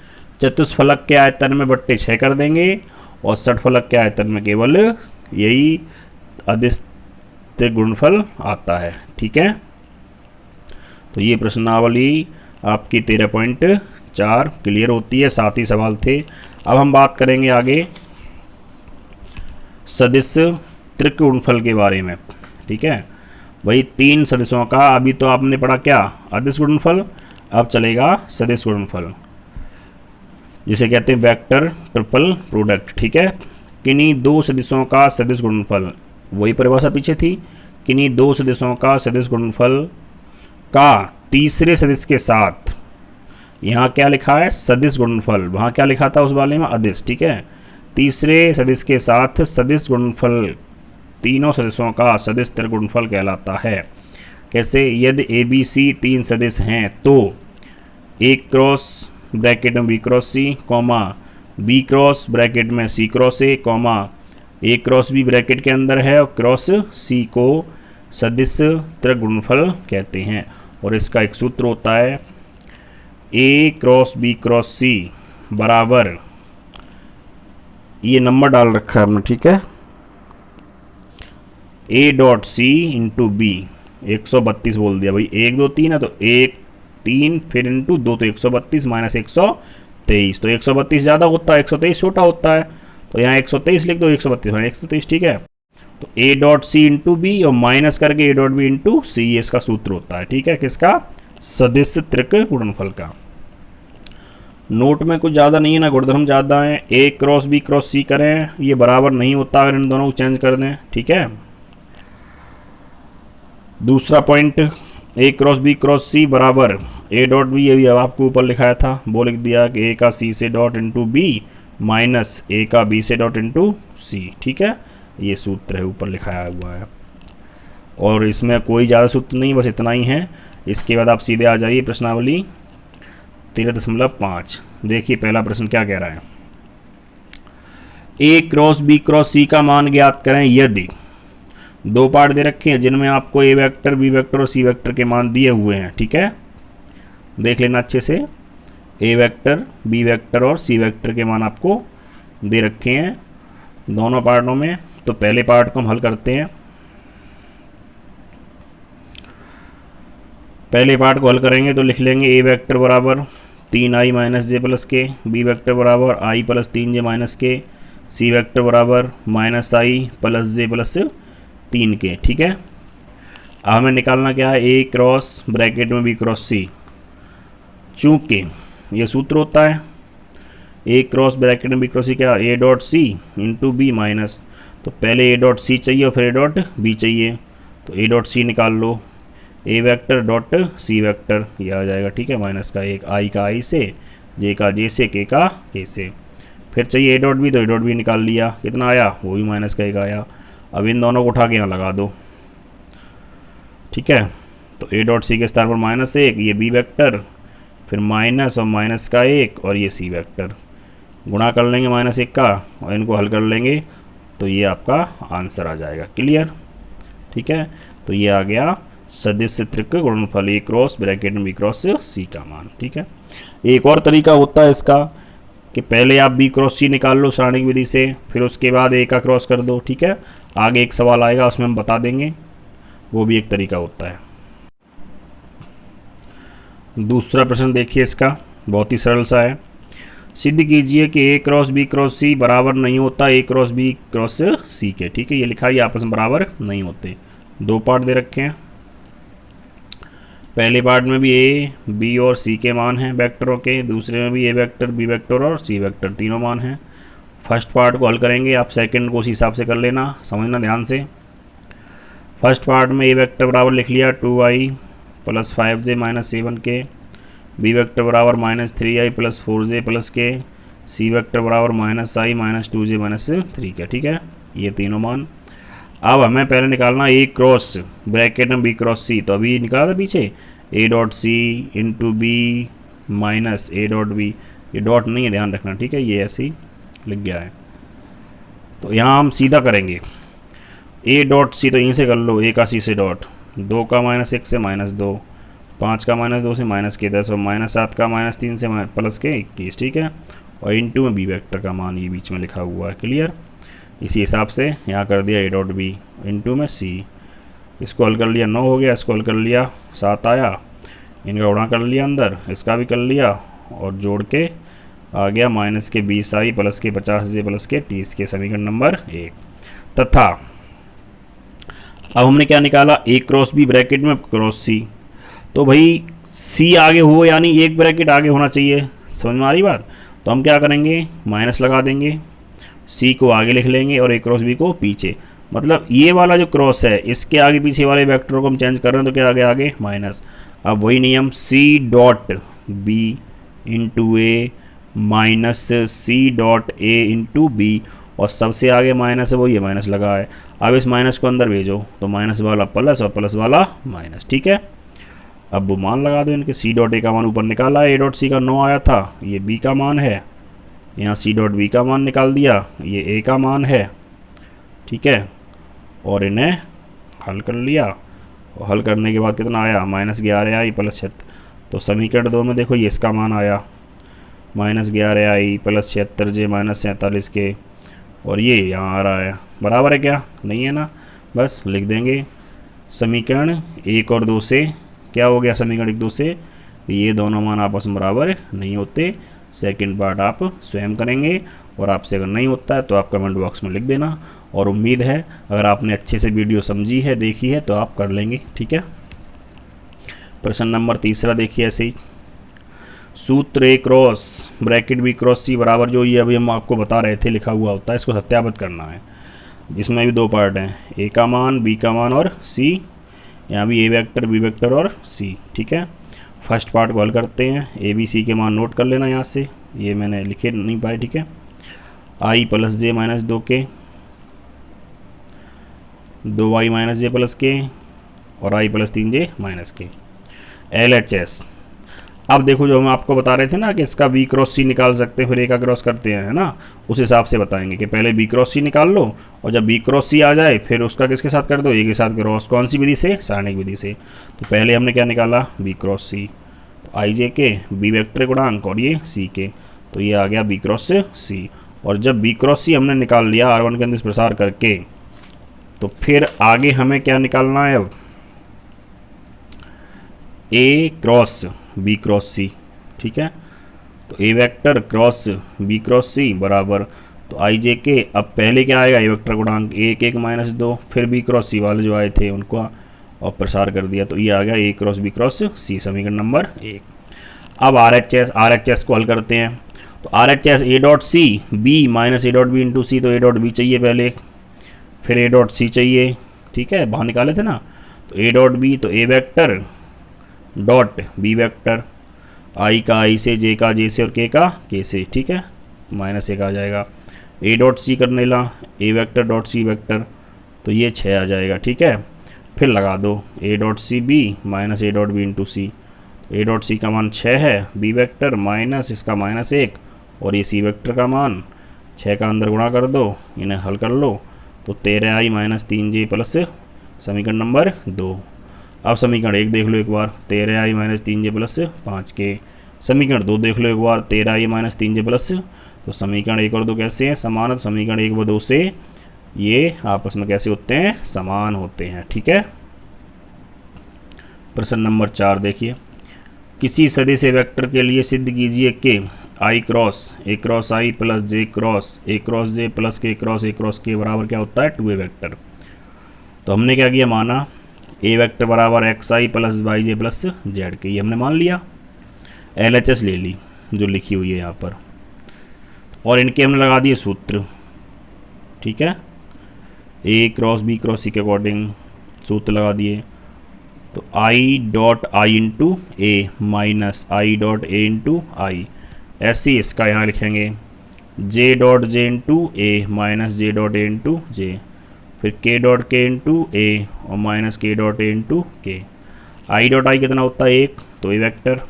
S1: चतुष्फलक के आयतन में बट्टे 6 कर देंगे और षटफलक के आयतन में केवल यही अदिश त्रिगुणनफल आता है। ठीक है, तो ये प्रश्नावली आपकी 13.4 क्लियर होती है। 7 ही सवाल थे। अब हम बात करेंगे आगे सदिश त्रिगुणनफल के बारे में। ठीक है, वही 3 सदिशों का, अभी तो आपने पढ़ा क्या, अदिश गुणनफल, अब चलेगा सदिश गुणनफल, जिसे कहते हैं वेक्टर ट्रिपल प्रोडक्ट। ठीक है, किन्हीं 2 सदिशों का सदिश गुणनफल, वही परिभाषा पीछे थी, किन्हीं 2 सदिशों का सदिश गुणनफल का तीसरे सदिश के साथ, यहाँ क्या लिखा है सदिश गुणनफल, वहाँ क्या लिखा था उस वाले में अदिश। ठीक है, तीसरे सदिश के साथ सदिश गुणनफल तीनों सदिशों का सदिश त्रिगुणनफल कहलाता है। कैसे, यदि ए बी सी 3 सदिश हैं तो ए क्रॉस ब्रैकेट में b cross c, comma b cross bracket में c cross a, comma a cross b bracket के अंदर है और क्रॉस सी को सदिश त्रिगुणनफल कहते हैं। और इसका एक सूत्र होता है a cross B cross c बराबर, ये नंबर डाल रखा है हमने। ठीक है, a dot c into b, 132 बोल दिया भाई, 1 2 3 है तो 1 3 फिर इंटू 2, तो 132 माइनस 123, तो 132 ज़्यादा होता है, 123 छोटा होता है, तो यहाँ 123 लिख दो, 132 माइनस 123। ठीक है, तो ए डॉट सी इंटू बी और माइनस करके a dot b into c, ये इसका सूत्र होता है। ठीक है, किसका, सदिश त्रिगुणनफल का। नोट में कुछ ज़्यादा नहीं है ना, गुणधर्म ज़्यादा है। ए क्रॉस बी क्रॉस सी करें, ये बराबर नहीं होता अगर इन दोनों को चेंज कर दें। ठीक है, दूसरा पॉइंट, ए क्रॉस बी क्रॉस सी बराबर ए डॉट बी, ये भी अब आपको ऊपर लिखाया था, वो लिख दिया कि ए का सी से डॉट इंटू बी माइनस ए का बी से डॉट इंटू सी। ठीक है, ये सूत्र है ऊपर लिखाया हुआ है, और इसमें कोई ज़्यादा सूत्र नहीं, बस इतना ही है। इसके बाद आप सीधे आ जाइए प्रश्नावली 13.5। देखिए पहला प्रश्न क्या कह रहा है, ए क्रॉस बी क्रॉस सी का मान ज्ञात करें यदि 2 पार्ट दे रखे हैं जिनमें आपको ए वेक्टर बी वेक्टर और सी वेक्टर के मान दिए हुए हैं। ठीक है, देख लेना अच्छे से, ए वेक्टर बी वेक्टर और सी वेक्टर के मान आपको दे रखे हैं दोनों पार्टों में। तो पहले पार्ट को हम हल करते हैं। पहले पार्ट को हल करेंगे तो लिख लेंगे ए वेक्टर बराबर 3i minus j plus k, b vector बराबर i plus 3j minus k, c vector बराबर minus i plus j plus 3 k. ठीक है, अब हमें निकालना क्या है, ए क्रॉस ब्रैकेट में बी क्रॉस सी, चूँकि ये सूत्र होता है ए क्रॉस ब्रैकेट में बी क्रॉस सी क्या, a dot c into b minus, तो पहले ए डॉट सी चाहिए और फिर ए डॉट बी चाहिए, तो ए डॉट सी निकाल लो, a vector dot C vector, ये आ जाएगा। ठीक है, माइनस का 1 आई का आई से, जे का जे से, के का के से, फिर चाहिए ए डॉट बी, तो ए डॉट बी निकाल लिया, कितना आया, वो भी माइनस का 1 आया। अब इन दोनों को उठा के यहाँ लगा दो, ठीक है। तो ए डॉट सी के स्थान पर -1, ये बी वेक्टर, फिर माइनस और माइनस का 1 और ये सी वेक्टर, गुणा कर लेंगे -1 का और इनको हल कर लेंगे, तो ये आपका आंसर आ जाएगा। क्लियर, ठीक है। तो ये आ गया सदिश त्रिक गुणनफल ए क्रॉस ब्रैकेट में बी क्रॉस सी का मान, ठीक है। एक और तरीका होता है इसका कि पहले आप बी क्रॉस सी निकाल लो सारणिक विधि से, फिर उसके बाद ए का क्रॉस कर दो, ठीक है। आगे एक सवाल आएगा उसमें हम बता देंगे, वो भी एक तरीका होता है। दूसरा प्रश्न देखिए, इसका बहुत ही सरल सा है। सिद्ध कीजिए कि a cross B cross c बराबर नहीं होता ए क्रॉस बी क्रॉस सी के, ठीक है। ये लिखा है आपस में बराबर नहीं होते। दो पार्ट दे रखे हैं। पहले पार्ट में भी ए बी और सी के मान हैं वेक्टरों के, दूसरे में भी ए वेक्टर बी वेक्टर और सी वेक्टर तीनों मान हैं। फर्स्ट पार्ट को हल करेंगे, आप सेकंड को उसी हिसाब से कर लेना, समझना ध्यान से। फर्स्ट पार्ट में ए वेक्टर बराबर लिख लिया 2i + 5j - 7k, B vector बराबर -3i + 4j + k, सी वेक्टर बराबर -i - 2j - 3k, ठीक है। ये तीनों मान। अब हमें पहले निकालना ए क्रॉस ब्रैकेट में बी क्रॉस सी, तो अभी निकाला था पीछे a dot c into b minus a dot b, ये डॉट नहीं है, ध्यान रखना, ठीक है, ये ऐसे ही लिख गया है। तो यहाँ हम सीधा करेंगे ए डॉट सी, तो यहीं से कर लो, ए का सी से डॉट, 2 का -1 से -2, 5 का -2 से -10 और -7 का -3 से +21, ठीक है। और इंटू में बी वेक्टर का मान ये बीच में लिखा हुआ है। क्लियर, इसी हिसाब से यहाँ कर दिया ए डॉट बी इंटू में सी, इसको हल कर लिया 9 हो गया, इसको हल कर लिया 7 आया, इनका गुणा कर लिया अंदर, इसका भी कर लिया और जोड़ के आ गया -20i + के 50j + के 30 के, समीकरण नंबर 1। तथा अब हमने क्या निकाला, ए क्रॉस बी ब्रैकेट में क्रॉस सी, तो भाई सी आगे हो यानी एक ब्रैकेट आगे होना चाहिए, समझ में आ रही बात। तो हम क्या करेंगे, माइनस लगा देंगे, सी को आगे लिख लेंगे और ए क्रॉस बी को पीछे, मतलब ये वाला जो क्रॉस है इसके आगे पीछे वाले वेक्टर को हम चेंज कर रहे हैं, तो क्या आगे आगे माइनस। अब वही नियम c dot b into a minus c dot a into b, और सबसे आगे माइनस है, वो ये माइनस लगा है। अब इस माइनस को अंदर भेजो, तो माइनस वाला प्लस और प्लस वाला माइनस, ठीक है। अब वो मान लगा दो इनके, सी डॉट ए का मान ऊपर निकाला, ए डॉट सी का 9 आया था, ये बी का मान है, यहाँ सी डॉट बी का मान निकाल दिया, ये ए का मान है, ठीक है। और इन्हें हल कर लिया, और हल करने के बाद कितना आया, -11i + 76, तो समीकरण 2 में देखो ये इसका मान आया -11i + 76j - 47 के, और ये यहाँ आ रहा है, बराबर है क्या, नहीं है ना, बस लिख देंगे समीकरण 1 और 2 से क्या हो गया, समीकरण 1 2 से ये दोनों मान आपस में बराबर नहीं होते। सेकंड पार्ट आप स्वयं करेंगे, और आपसे अगर नहीं होता है तो आप कमेंट बॉक्स में लिख देना, और उम्मीद है अगर आपने अच्छे से वीडियो समझी है, देखी है, तो आप कर लेंगे, ठीक है। प्रश्न नंबर 3 देखिए ऐसे ही, सूत्र ए cross bracket b cross c बराबर, जो ये अभी हम आपको बता रहे थे लिखा हुआ होता है, इसको सत्यापित करना है, जिसमें भी 2 पार्ट हैं, ए का मान बी का मान और सी, यहाँ भी ए वेक्टर बी वेक्टर और सी, ठीक है। फर्स्ट पार्ट को हल करते हैं, ए बी सी के मान नोट कर लेना यहाँ से, ये मैंने लिखे नहीं पाए, ठीक है। i + j - 2k, 2i - j + k और i + 3j - k, LHS। अब देखो जो हम आपको बता रहे थे ना कि इसका बी क्रॉस सी निकाल सकते हैं, फिर ए का क्रॉस करते हैं, है ना, उस हिसाब से बताएंगे कि पहले बी क्रॉस सी निकाल लो, और जब बी क्रॉस सी आ जाए फिर उसका किसके साथ कर दो, ए के साथ क्रॉस, कौन सी विधि से, सारणिक विधि से। तो पहले हमने क्या निकाला, बी क्रॉस सी, तो आई जे के बी वेक्टर गुणांक और ये सी के, तो ये आ गया बी क्रॉस सी। और जब बी क्रॉस सी हमने निकाल लिया R1 के अंदर प्रसार करके, तो फिर आगे हमें क्या निकालना है, अब ए क्रॉस बी क्रॉस सी, ठीक है। तो ए vector cross B cross c बराबर, तो आई जे के, अब पहले क्या आएगा, ए वेक्टर गुणांक 1 1 - 2, फिर बी क्रॉस सी वाले जो आए थे उनको और प्रसार कर दिया, तो ये आ गया ए क्रॉस बी क्रॉस सी, समीकरण नंबर 1। अब RHS को हल करते हैं, तो RHS a dot c b minus a dot b into c, तो ए डॉट बी चाहिए पहले, फिर ए डॉट सी चाहिए, ठीक है, बाहर निकाले थे ना। तो ए डॉट बी, तो ए वेक्टर डॉट बी वेक्टर, आई का आई से, जे का जे से और के का के से, ठीक है। -1 आ जाएगा। ए डॉट सी करने ला, ए वेक्टर डॉट सी वेक्टर, तो ये 6 आ जाएगा। ठीक है, फिर लगा दो a dot c b minus a dot b into c. A dot सी का मान 6 है, बी वेक्टर माइनस इसका -1 और ये सी वेक्टर का मान 6 का अंदर गुणा कर दो, इन्हें हल कर लो तो 13i माइनस 3j प्लस समीकरण नंबर 2। अब समीकरण 1 देख लो एक बार, 13i minus 3j plus 5k। समीकरण 2 देख लो एक बार, 13i माइनस 3j प्लस, तो समीकरण 1 और 2 कैसे हैं? समान है। तो समीकरण 1 व 2 से ये आपस में कैसे होते हैं? समान होते हैं। ठीक है, प्रश्न नंबर 4 देखिए, किसी सदिश वेक्टर के लिए सिद्ध कीजिए कि आई क्रॉस आई प्लस जे क्रॉस जे प्लस के क्रॉस के बराबर क्या होता है? 2a vector. तो हमने क्या किया, माना ए वेक्टर बराबर एक्स आई प्लस वाई जे प्लस जेड के, ये हमने मान लिया। LHS ले ली जो लिखी हुई है यहाँ पर, और इनके हमने लगा दिए सूत्र। ठीक है, a cross B cross c के अकॉर्डिंग सूत्र लगा दिए। तो i dot i into a minus i dot a into i, ऐसे ही इसका यहाँ लिखेंगे j dot j into a minus j dot a into j, फिर के डॉट के इंटू ए और माइनस के डॉट ए इंटू के। आई डॉट आई कितना होता है? 1, तो ए वेक्टर,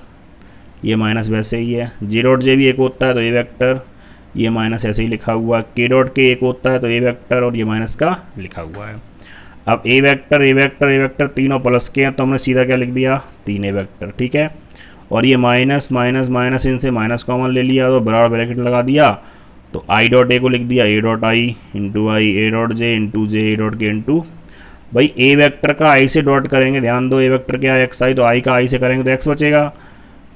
S1: ये माइनस वैसे ही है। जे डॉट जे भी 1 होता है तो ए वेक्टर, ये माइनस ऐसे ही लिखा हुआ है। के डॉट के 1 होता है तो ए वेक्टर और ये माइनस का लिखा हुआ है। अब ए वेक्टर तीनों प्लस के हैं तो हमने सीधा क्या लिख दिया? 3a vector. ठीक है, और ये माइनस माइनस माइनस इनसे माइनस कॉमन ले लिया तो बराबर ब्रैकेट लगा दिया। तो आई डॉट ए को लिख दिया ए dot i into I, A dot j into J, A dot के इंटू, भाई ए वेक्टर का आई से डॉट करेंगे, ध्यान दो, ए वेक्टर क्या है? एक्स आई, तो आई का आई से करेंगे तो एक्स बचेगा।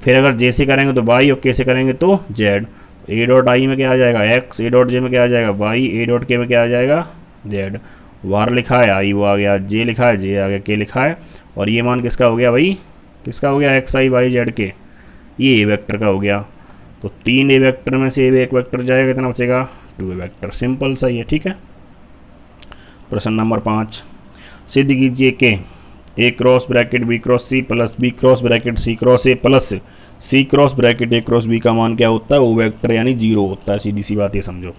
S1: फिर अगर जे से करेंगे तो वाई और के से करेंगे तो जेड। ए डॉट आई में क्या आ जाएगा? एक्स, ए डॉट जे में क्या आ जाएगा? वाई, ए डॉट के में क्या आ जाएगा? जेड। वार लिखा है आई वो आ गया, जे लिखा है जे आ गया, के लिखा है, और ये मान किसका हो गया भाई? किसका हो गया? एक्स आई वाई जेड के, ये ए वेक्टर का हो गया। तो 3a वेक्टर में से एक वेक्टर जाएगा, कितना बचेगा? 2a vector. सिंपल सा ही है। ठीक है, प्रश्न नंबर 5, सिद्ध कीजिए कि a cross bracket b cross c plus b cross bracket c cross a plus c cross bracket a cross b का मान क्या होता है? वो वेक्टर यानी 0 होता है। सीधी सी बात ये समझो।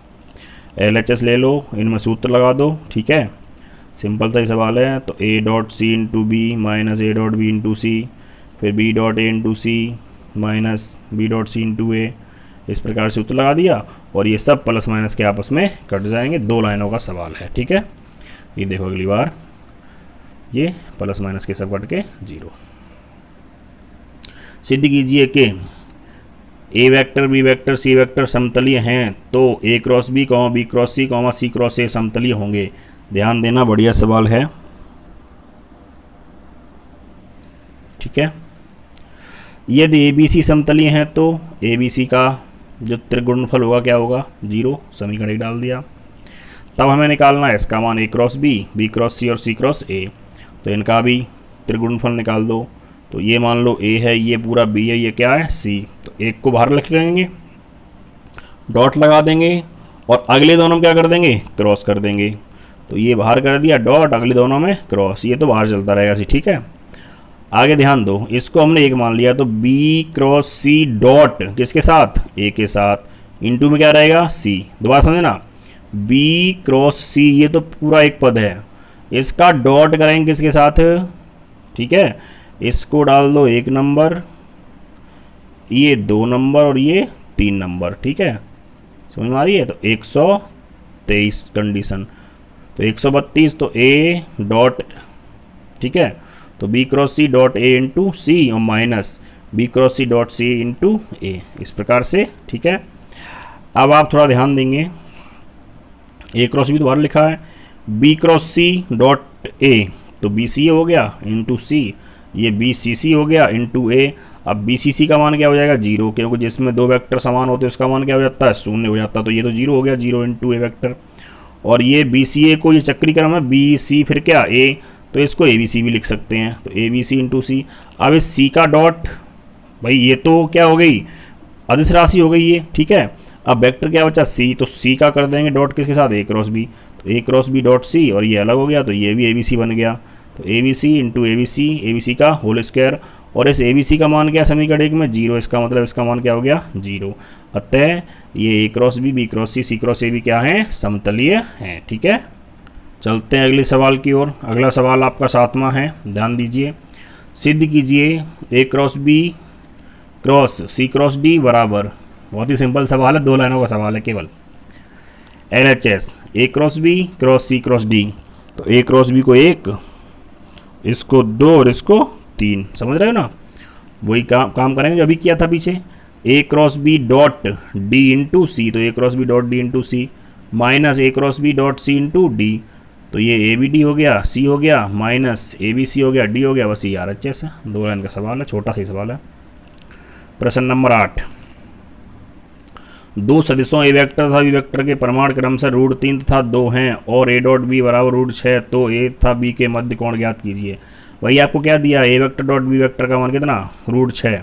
S1: LHS ले लो, इनमें सूत्र लगा दो। ठीक है, सिंपल सा ही सवाल है। तो ए dot c into b minus a dot b into c, फिर b dot a into c minus b dot c into a, इस प्रकार से सूत्र लगा दिया, और ये सब प्लस माइनस के आपस में कट जाएंगे। 2 लाइनों का सवाल है। ठीक है, ये देखो अगली बार, ये प्लस माइनस के सब कट के 0। सिद्ध कीजिए कि a vector b vector c vector समतलीय हैं तो ए cross B cross C cross a समतलीय होंगे। ध्यान देना, बढ़िया सवाल है। ठीक है, यदि ए बी सी समतलीय हैं तो ए बी सी का जो त्रिगुणनफल होगा क्या होगा? 0। समीकरण 1 डाल दिया। तब हमें निकालना है इसका मान ए क्रॉस बी क्रॉस सी और सी क्रॉस ए, तो इनका भी त्रिगुणनफल निकाल दो। तो ये मान लो ए है, ये पूरा बी है, ये क्या है? सी। तो एक को बाहर लिख लेंगे, डॉट लगा देंगे, और अगले दोनों में क्या कर देंगे? क्रॉस कर देंगे। तो ये बाहर कर दिया डॉट, अगले दोनों में क्रॉस, ये तो बाहर चलता रहेगा सी। ठीक है, आगे ध्यान दो, इसको हमने 1 मान लिया, तो बी क्रॉस सी डॉट किसके साथ? ए के साथ, इंटू में क्या रहेगा? सी। दोबारा समझना, बी क्रॉस सी ये तो पूरा एक पद है, इसका डॉट करेंगे किसके साथ? ठीक है, इसको डाल दो 1 नंबर, ये 2 नंबर और ये 3 नंबर। ठीक है, समझ में आ रही है? तो 123 कंडीशन, तो 132, तो ए डॉट, ठीक है, तो b cross C dot a into c और minus b cross C dot c into a, इस प्रकार से। ठीक है, अब आप थोड़ा ध्यान देंगे, ए क्रॉस बी दोबारा लिखा है, B cross C dot A, तो बी सी हो गया इंटू सी, ये बी सी सी हो गया इंटू ए। अब बी सी सी का मान क्या हो जाएगा? 0, क्योंकि जिसमें 2 वेक्टर समान होते हैं उसका मान क्या हो जाता है? 0 हो जाता है। तो ये तो 0 हो गया, 0 इंटू ए वेक्टर। और ये बी सी ए को, ये चक्री क्रम है, बी सी फिर क्या? ए, तो इसको ए बी सी भी लिख सकते हैं, तो ए बी सी इंटू सी। अब इस सी का डॉट, भाई ये तो क्या हो गई? अदिश राशि हो गई ये। ठीक है, अब वेक्टर क्या बचा? सी, तो सी का कर देंगे डॉट किसके साथ? ए क्रॉस बी, तो ए क्रॉस बी डॉट सी, और ये अलग हो गया तो ये भी ए बी सी बन गया। तो A B C into A B C का होल स्क्वायर, और इस ए बी सी का मान क्या है समीकरण एक में 0, इसका मतलब इसका मान क्या हो गया 0। अतः ये a cross B cross C cross a b क्या है समतलीय हैं। ठीक है, चलते हैं अगले सवाल की ओर। अगला सवाल आपका 7वां है, ध्यान दीजिए। सिद्ध कीजिए ए क्रॉस बी क्रॉस सी क्रॉस डी बराबर, बहुत ही सिंपल सवाल है, 2 लाइनों का सवाल है केवल। L H S A cross B cross C cross D, तो ए क्रॉस बी को 1, इसको 2 और इसको 3, समझ रहे हो ना। वही काम करेंगे जो अभी किया था पीछे। A cross b dot d into c, तो ए cross b dot d into c minus a cross b dot c into d, तो ये ए बी डी हो गया, सी हो गया, माइनस ए बी सी हो गया, डी हो गया, बस ये आर एच एस है। 2 लाइन का सवाल है, छोटा सा सवाल है। प्रश्न नंबर 8, 2 सदिशों ए वेक्टर तथा बी वेक्टर के परिमाण क्रमशः √3 तथा 2 हैं और ए डॉट बी बराबर √6, तो ए तथा बी के मध्य कोण ज्ञात कीजिए। वही आपको क्या दिया, ए वेक्टर डॉट बी वेक्टर का मान कितना √6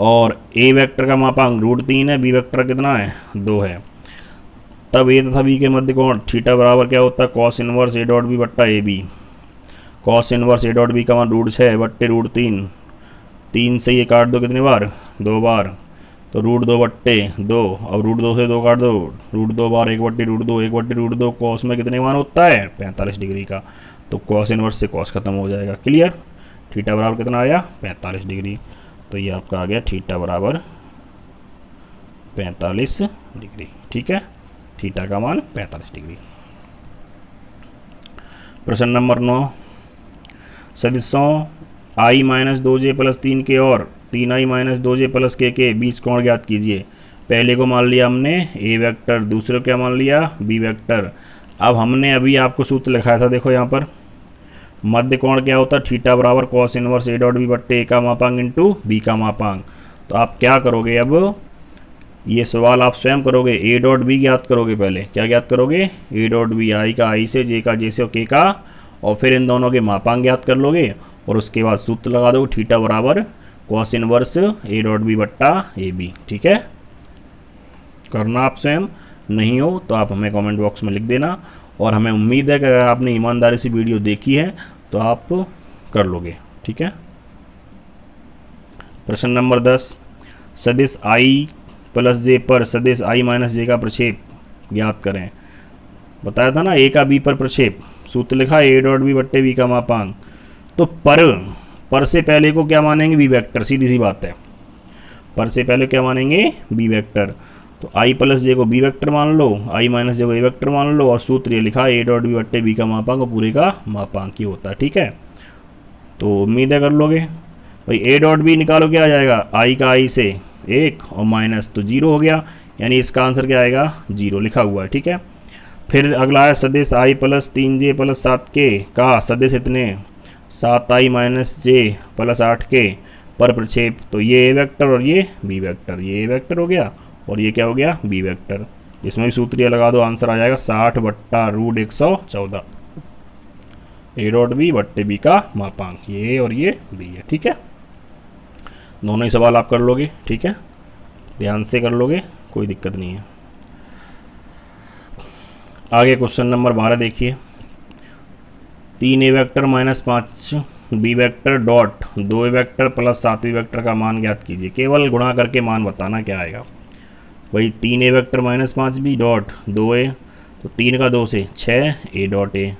S1: और ए वेक्टर का मापांक √3 है, बी वेक्टर कितना है 2 है। तब ए तथा बी के मध्य कोण थीटा बराबर क्या होता है कॉस इनवर्स ए डॉट बी बट्टा A B. Cos inverse A dot B का मान √6 बट्टे √3, 3 से ये काट दो कितनी बार 2 बार, तो √2 बट्टे 2, अब √2 से 2 काट दो, √2 बार 1 बट्टे √2, 1 बट्टे √2, कॉस में कितने मान होता है 45 डिग्री का, तो कॉस इनवर्स से कॉस खत्म हो जाएगा। क्लियर, थीटा बराबर कितना आया 45 डिग्री, तो ये आपका आ गया थीटा बराबर 45 डिग्री। ठीक है, थीटा का मान 45 डिग्री। प्रश्न number 9, सदिशों i minus 2j plus 3 के और 3i माइनस 2j प्लस के बीच कोण ज्ञात कीजिए। पहले को मान लिया हमने ए वेक्टर, दूसरे को क्या मान लिया बी वेक्टर। अब हमने अभी आपको सूत्र लिखाया था, देखो यहाँ पर मध्य कोण क्या होता है थीटा बराबर कॉस इनवर्स ए डॉट बी बट्टे ए का मापांक इंटू बी का मापांक। तो आप क्या करोगे, अब ये सवाल आप स्वयं करोगे, ए डॉट बी ज्ञात करोगे। पहले क्या ज्ञात करोगे, ए डॉट बी आई का आई से, जे का जे से और के का, और फिर इन दोनों के मापांक ज्ञात कर लोगे और उसके बाद सूत्र लगा दो थीटा बराबर कॉस इनवर्स ए डॉट बी बट्टा ए बी। ठीक है, करना आप स्वयं, नहीं हो तो आप हमें कमेंट बॉक्स में लिख देना, और हमें उम्मीद है कि अगर आपने ईमानदारी से वीडियो देखी है तो आप कर लोगे। ठीक है, प्रश्न नंबर 10, सदिश आई प्लस जे पर सदिश आई माइनस जे का प्रक्षेप ज्ञात करें। बताया था ना ए का बी पर प्रक्षेप, सूत्र लिखा ए डॉट बी बट्टे बी का मापांक। तो पर से पहले को क्या मानेंगे बी वेक्टर, सीधी सी बात है, पर से पहले क्या मानेंगे बी वेक्टर। तो आई प्लस जे को बी वेक्टर मान लो, आई माइनस जे को ए वेक्टर मान लो, और सूत्र ये लिखा ए डॉट बी बट्टे बी का मापांक और पूरे का मापांक ही होता है। ठीक है, तो उम्मीद है कर लोगे। भाई ए डॉट बी निकालो, क्या आ जाएगा आई का आई से 1 और माइनस तो 0 हो गया, यानी इसका आंसर क्या आएगा 0 लिखा हुआ है। ठीक है, फिर अगला है सदिश आई प्लस 3j प्लस 7k का सदिश इतने 7i minus j plus 8k पर प्रक्षेप। तो ये ए वेक्टर और ये बी वेक्टर, ये ए वेक्टर हो गया और ये क्या हो गया बी वेक्टर। इसमें भी सूत्र ये लगा दो, आंसर आ जाएगा 60 बट्टा √114 ए डॉट बी बट्टे बी का मापांक, ये और ये बी है। ठीक है, दोनों ही सवाल आप कर लोगे। ठीक है, ध्यान से कर लोगे, कोई दिक्कत नहीं है। आगे क्वेश्चन नंबर 12 देखिए, 3 a vector minus 5 b vector dot 2 a vector plus 7 b vector का मान ज्ञात कीजिए। केवल गुणा करके मान बताना क्या आएगा। वही 3 a vector minus 5 B dot 2 ए, तो 3 का 2 से 6 ए डॉट ए,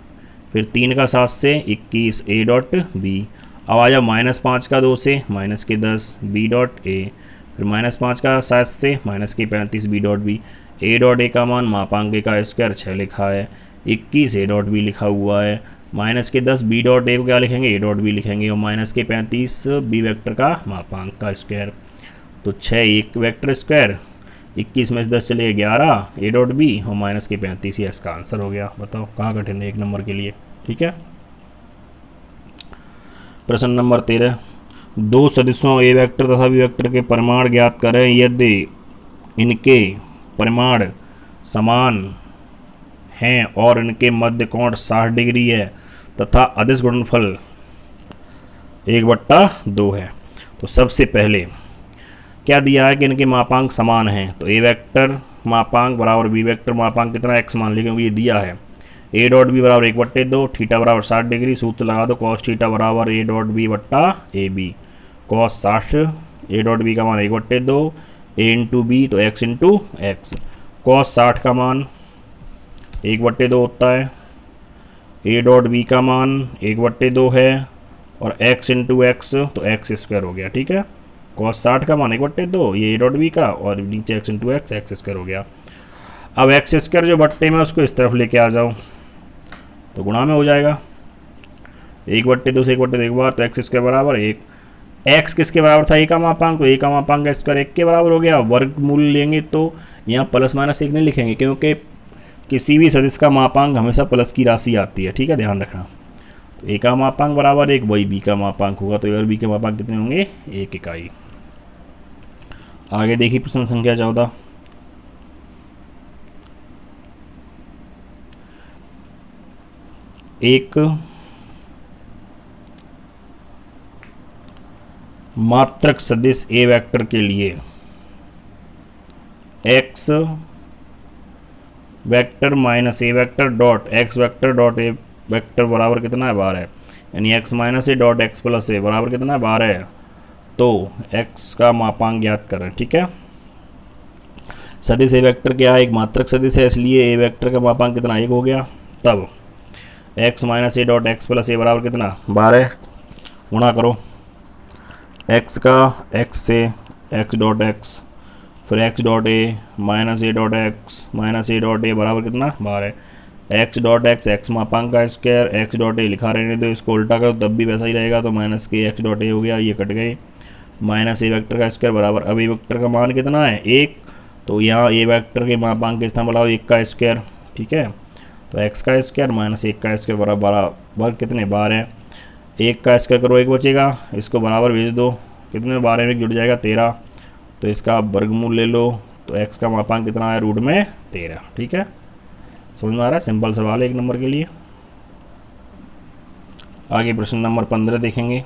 S1: फिर 3 का 7 से 21 ए डॉट बी। अब आ जाओ -5 का 2 से माइनस के 10 बी डॉट ए, फिर -5 का 7 से माइनस के 35 B dot B. A dot A का मान मापांक का स्क्वायर 6 लिखा है, 21 ए डॉट बी लिखा हुआ है, माइनस के 10 बी डॉट ए को क्या लिखेंगे ए डॉट बी लिखेंगे, और माइनस के 35 बी वेक्टर का मापांक का स्क्वायर। तो 6 एक वेक्टर स्क्वायर, 21 में से 10 चले 11 ए डॉट बी और माइनस के 35, ये इसका आंसर हो गया। बताओ कहाँ कठिन है 1 नंबर के लिए। ठीक है, प्रश्न नंबर 13, 2 सदिशों ए वेक्टर तथा बी वेक्टर के परिमाण ज्ञात करें यदि इनके परिमाण समान हैं और इनके मध्य कोण 60 डिग्री है तथा अदिश गुणनफल 1/2 है। तो सबसे पहले क्या दिया है कि इनके मापांक समान हैं, तो ए वेक्टर मापांक बराबर बी वेक्टर मापांक कितना x मान लीजिए, क्योंकि ये दिया है। ए डॉट बी बराबर 1/2, थीटा बराबर 60 डिग्री, सूत्र लगा दो cos थीटा बराबर ए डॉट बी बट्टा A B. Cos 60, A dot B का मान 1/2, ए इंटू बी तो एक्स इंटू एक्स। कॉस 60 का मान 1/2 होता है, ए डॉट बी का मान 1/2 है, और एक्स इंटू एक्स तो एक्स स्क्वायर हो गया। ठीक है, कॉस 60 का मान 1/2, ये ए डॉट बी का, और नीचे x into x, x square हो गया। अब एक्स स्क्वायर जो बट्टे में उसको इस तरफ लेके आ जाऊँ तो गुणा में हो जाएगा, 1/2 से 1/2 एक बार, तो एक्स स्क्वायर बराबर 1। एक्स किसके बराबर था, ए का मापांक, तो ए का मापांक का स्क्वायर 1 के बराबर हो गया। वर्गमूल लेंगे तो यहाँ प्लस माइनस 1 नहीं लिखेंगे, क्योंकि किसी भी सदिश का मापांक हमेशा प्लस की राशि आती है। ठीक है, ध्यान रखना। तो ए का मापांक बराबर 1, वही बी का मापांक होगा, तो ए और बी के मापांक कितने होंगे, 1 इकाई। आगे देखिए प्रश्न संख्या 14। एक मात्रक सदिश ए वेक्टर के लिए x vector minus a vector dot x vector dot a vector बराबर कितना है, 12 है। यानी x minus a dot x plus a बराबर कितना है, 12 है। तो एक्स का मापांक ज्ञात करें। ठीक है, सदिश ए वेक्टर क्या है, एक मात्रक सदिश है, इसलिए ए वेक्टर का मापांक कितना, 1 हो गया। तब x minus a dot x plus a बराबर कितना, 12। गुणा करो एक्स का एक्स से, एक्स डॉट एक्स, फिर x dot a minus a dot x minus a dot a बराबर कितना, 12। एक्स डॉट एक्स एक्स मापांक का स्क्वायर, एक्स डॉट ए लिखा रहने दो, इसको उल्टा करो तब भी वैसा ही रहेगा, तो माइनस के एक्स डॉट ए हो गया, ये कट गए, माइनस ए वेक्टर का स्क्वायर बराबर। अब ए वेक्टर का मान कितना है, 1, तो यहाँ ए वेक्टर के मापांक के स्थान बनाओ 1 का स्क्वायर। ठीक है, तो एक्स का स्क्वायर माइनस 1 का स्क्वायर बराबर कितने, 12। 1 का स्क्वायर करो 1 बचेगा, इसको बराबर भेज दो, कितने 12 में जुड़ जाएगा 13, तो इसका वर्गमूल ले लो, तो x का मापांक कितना है, रूट में 13। ठीक है, समझ में आ रहा है, सिंपल सवाल है 1 नंबर के लिए। आगे प्रश्न नंबर 15 देखेंगे।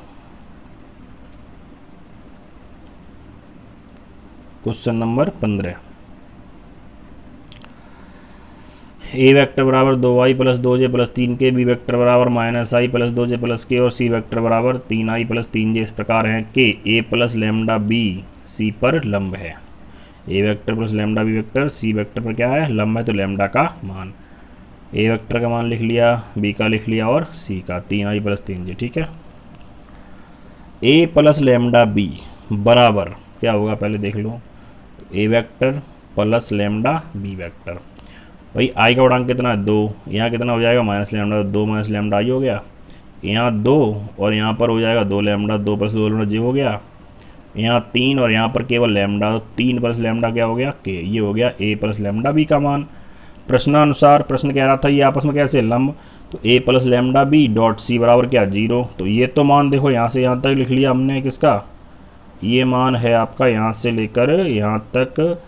S1: क्वेश्चन नंबर 15, ए वेक्टर बराबर 2i plus 2j plus 3k, B vector बराबर -i plus 2j plus k, और सी वेक्टर बराबर 3i प्लस 3j इस प्रकार हैं कि ए प्लस लैम्डा बी सी पर लंब है। A vector plus lambda b vector c vector पर क्या है, लंब है, तो लैम्डा का मान, ए वेक्टर का मान लिख लिया, बी का लिख लिया, और सी का 3i प्लस 3j। ठीक है, ए प्लस लैम्डा बी बराबर क्या होगा, पहले देख लो, a vector plus lambda b vector. भाई आई का गुणांक कितना है, 2, यहाँ कितना हो जाएगा, माइनस लैम्डा, 2 माइनस लैम्डा आई हो गया, यहाँ 2 और यहाँ पर हो जाएगा 2 लैम्डा, 2 प्लस 2 लैम्डा जे हो गया, यहाँ 3 और यहाँ पर केवल लैम्डा, 3 प्लस लैम्डा क्या हो गया, के, ये हो गया ए प्लस लैम्डा बी का मान। प्रश्नानुसार प्रश्न कह रहा था ये आपस में कैसे लंब, तो a plus lambda b dot सी बराबर क्या, 0। तो ये तो मान देखो यहाँ से यहाँ तक लिख लिया हमने, किसका, ये मान है आपका यहाँ से लेकर यहाँ तक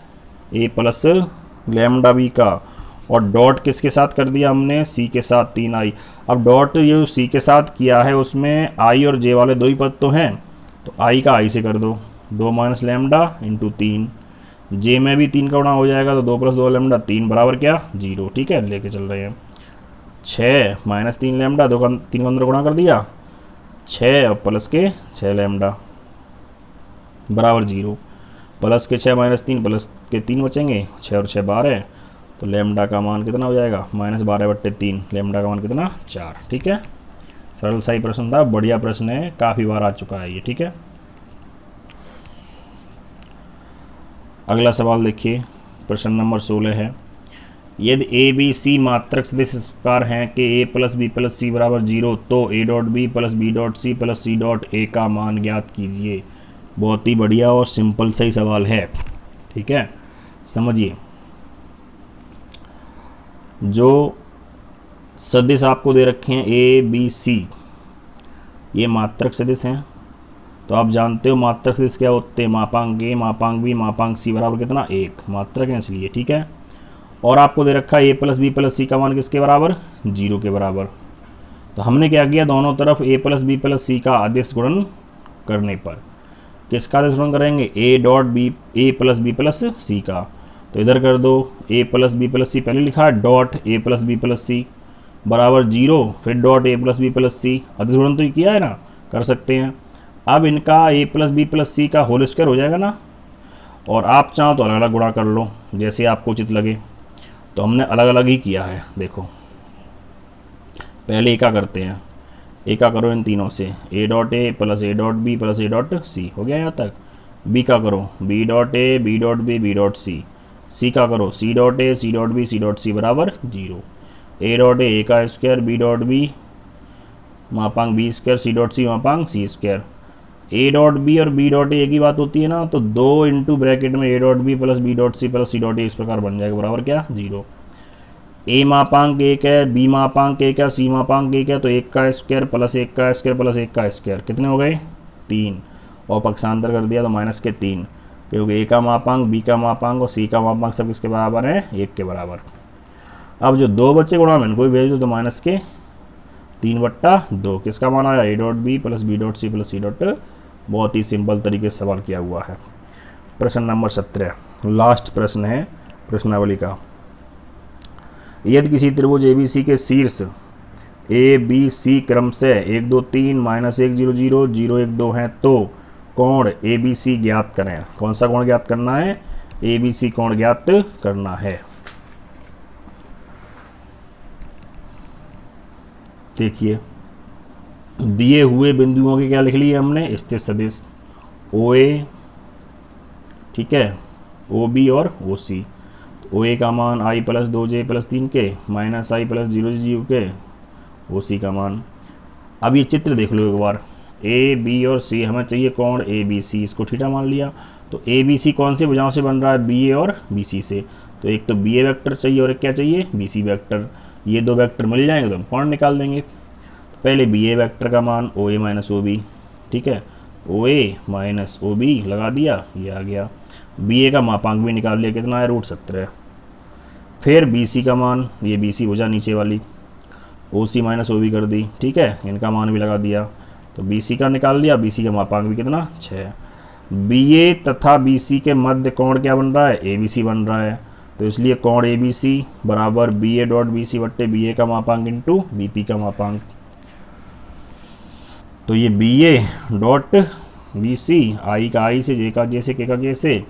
S1: ए प्लस लैम्डा बी का, और डॉट किसके साथ कर दिया हमने, सी के साथ, 3i। अब डॉट ये सी के साथ किया है, उसमें आई और जे वाले 2 ही पद तो हैं, तो आई का आई से कर दो, 2 माइनस लैम्डा इंटू 3, जे में भी 3 का गुणा हो जाएगा, तो 2 प्लस 2 लैम्डा 3 बराबर क्या, 0। ठीक है, लेके चल रहे हैं, 6 माइनस 3 लैम्डा, 2 का 3 का अंदर गुणा कर दिया, 6 और प्लस के 6 लैम्डा बराबर 0, प्लस के 6 माइनस 3 प्लस के 3 बचेंगे, 6 और 6 12, तो लैम्डा का मान कितना हो जाएगा, -12/3, लैम्डा का मान कितना, 4। ठीक है, सरल सा ही प्रश्न था, बढ़िया प्रश्न है, काफ़ी बार आ चुका है ये। ठीक है, अगला सवाल देखिए, प्रश्न नंबर 16 है, यदि ए बी सी मात्रक सदिश इस प्रकार हैं कि ए प्लस बी प्लस सी बराबर 0, तो ए dot B plus B dot C plus C dot A का मान ज्ञात कीजिए। बहुत ही बढ़िया और सिंपल सही सवाल है। ठीक है, समझिए, जो सदिश आपको दे रखे हैं ए बी सी, ये मात्रक सदिश हैं, तो आप जानते हो मात्रक सदिश क्या होते हैं, मापांक ए मापांक बी मापांक सी बराबर कितना, 1, मात्रक है इसलिए। ठीक है, और आपको दे रखा है ए प्लस बी प्लस सी का मान किसके बराबर, 0 के बराबर। तो हमने क्या किया, दोनों तरफ a plus B plus c का आदेश गुणन करने पर किसका आदेश गुणन करेंगे, a dot B a plus B plus c का, तो इधर कर दो, a plus B plus c पहले लिखा है, डॉट ए प्लस बी प्लस सी बराबर 0, फिर डॉट ए प्लस बी प्लस सी, आदेश गुणन तो किया है ना, कर सकते हैं। अब इनका a plus B plus c का होल स्क्वायर हो जाएगा ना, और आप चाहो तो अलग अलग गुणा कर लो जैसे आपको उचित लगे। तो हमने अलग अलग ही किया है। देखो पहले ए का करते हैं, ए का करो इन तीनों से, A dot A plus A dot B plus A dot C, हो गया यहाँ तक। बी का करो B dot A B dot B B dot सी का करो C dot A C dot B C dot सी बराबर 0। ए डॉट ए का स्क्वायर बी डॉट बी मापांक B square C dot C मापांक C square. A dot B और B dot A एक ही बात होती है ना, तो 2 इंटू ब्रैकेट में A dot B plus B dot C plus C dot A इस प्रकार बन जाएगा बराबर क्या 0। ए मापांक 1 है, बी मापांक 1 है, सी मापांक 1 है, तो 1 का स्क्वायर प्लस 1 का स्क्वायर प्लस 1 का स्क्वायर कितने हो गए 3, और पक्षांतर कर दिया तो माइनस के 3, क्योंकि ए का मापांक बी का मापांक और सी का मापांक सब किसके बराबर है 1 के बराबर। अब जो 2 बचे गुणा में इनको भी भेज दो तो माइनस के 3/2 किसका मान आया A dot B plus B dot C plus C dot. बहुत ही सिंपल तरीके से सवाल किया हुआ है। प्रश्न नंबर 17 लास्ट प्रश्न है प्रश्नावली का। यदि किसी त्रिभुज ABC के शीर्ष ए बी सी क्रम से 1 2 3 -1 0 0 0 1 2 हैं तो कोण ABC ज्ञात करें। कौन सा कोण ज्ञात करना है ABC कोण ज्ञात करना है। देखिए दिए हुए बिंदुओं के क्या लिख लिए हमने स्थित सदिश OA, ठीक है, OB और OC। OA का मान i प्लस 2j प्लस 3 के माइनस i प्लस 0 के OC का मान। अब ये चित्र देख लो एक बार, A B और C हमें चाहिए कोण ABC, इसको थीटा मान लिया। तो ABC कौन से भुजाओं से बन रहा है BA और BC से, तो एक तो BA वेक्टर चाहिए और एक क्या चाहिए BC वेक्टर। ये 2 वेक्टर मिल जाएंगे तो हम कोण निकाल देंगे। तो पहले BA वेक्टर का मान OA माइनस OB, ठीक है, OA माइनस OB लगा दिया, ये आ गया। BA का मापांक भी निकाल लिया, कितना है √17। फिर BC का मान, ये BC भुजा नीचे वाली, OC माइनस OB कर दी, ठीक है, इनका मान भी लगा दिया। तो BC का निकाल लिया, BC का मापांक भी कितना 6। BA तथा BC के मध्य कोण क्या बन रहा है ABC बन रहा है, तो इसलिए कोण ABC बराबर BA डॉट BC बट्टे BA का मापांक इंटू BP का मापांक। तो ये BA डॉट BC I का I से J का J से K का K से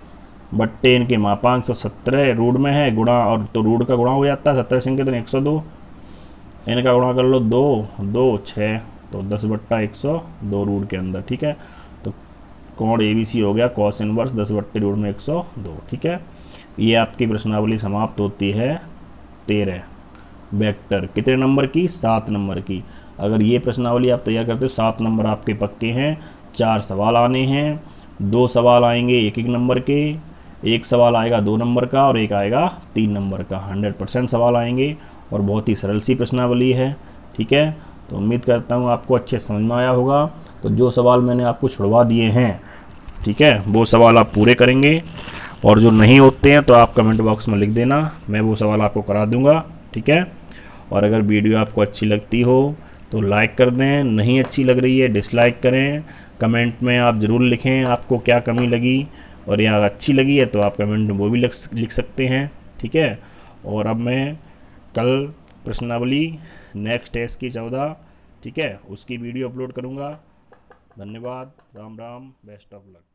S1: बट्टे इनके मापांक 117 रूट में है गुणा, और तो रूट का गुणा हो जाता है 17 संख्या तो 102, इनका गुणा कर लो 2 2 6 तो 10/102 रूट के अंदर, ठीक है। तो कोण ABC हो गया कॉस इनवर्स 10/√102, ठीक है। ये आपकी प्रश्नावली समाप्त होती है 13 वेक्टर कितने नंबर की 7 नंबर की। अगर ये प्रश्नावली आप तैयार करते हो 7 नंबर आपके पक्के हैं। 4 सवाल आने हैं, 2 सवाल आएंगे 1 नंबर के, 1 सवाल आएगा 2 नंबर का और 1 आएगा 3 नंबर का। 100% सवाल आएंगे और बहुत ही सरल सी प्रश्नावली है, ठीक है। तो उम्मीद करता हूँ आपको अच्छे समझ में आया होगा। तो जो सवाल मैंने आपको छुड़वा दिए हैं, ठीक है, वो सवाल आप पूरे करेंगे, और जो नहीं होते हैं तो आप कमेंट बॉक्स में लिख देना, मैं वो सवाल आपको करा दूंगा, ठीक है। और अगर वीडियो आपको अच्छी लगती हो तो लाइक कर दें, नहीं अच्छी लग रही है डिसलाइक करें। कमेंट में आप ज़रूर लिखें आपको क्या कमी लगी, और या अच्छी लगी है तो आप कमेंट में वो भी लिख सकते हैं, ठीक है। और अब मैं कल प्रश्नावली नेक्स्ट टेस्ट की 14, ठीक है, उसकी वीडियो अपलोड करूँगा। धन्यवाद, Ram Ram, best of luck.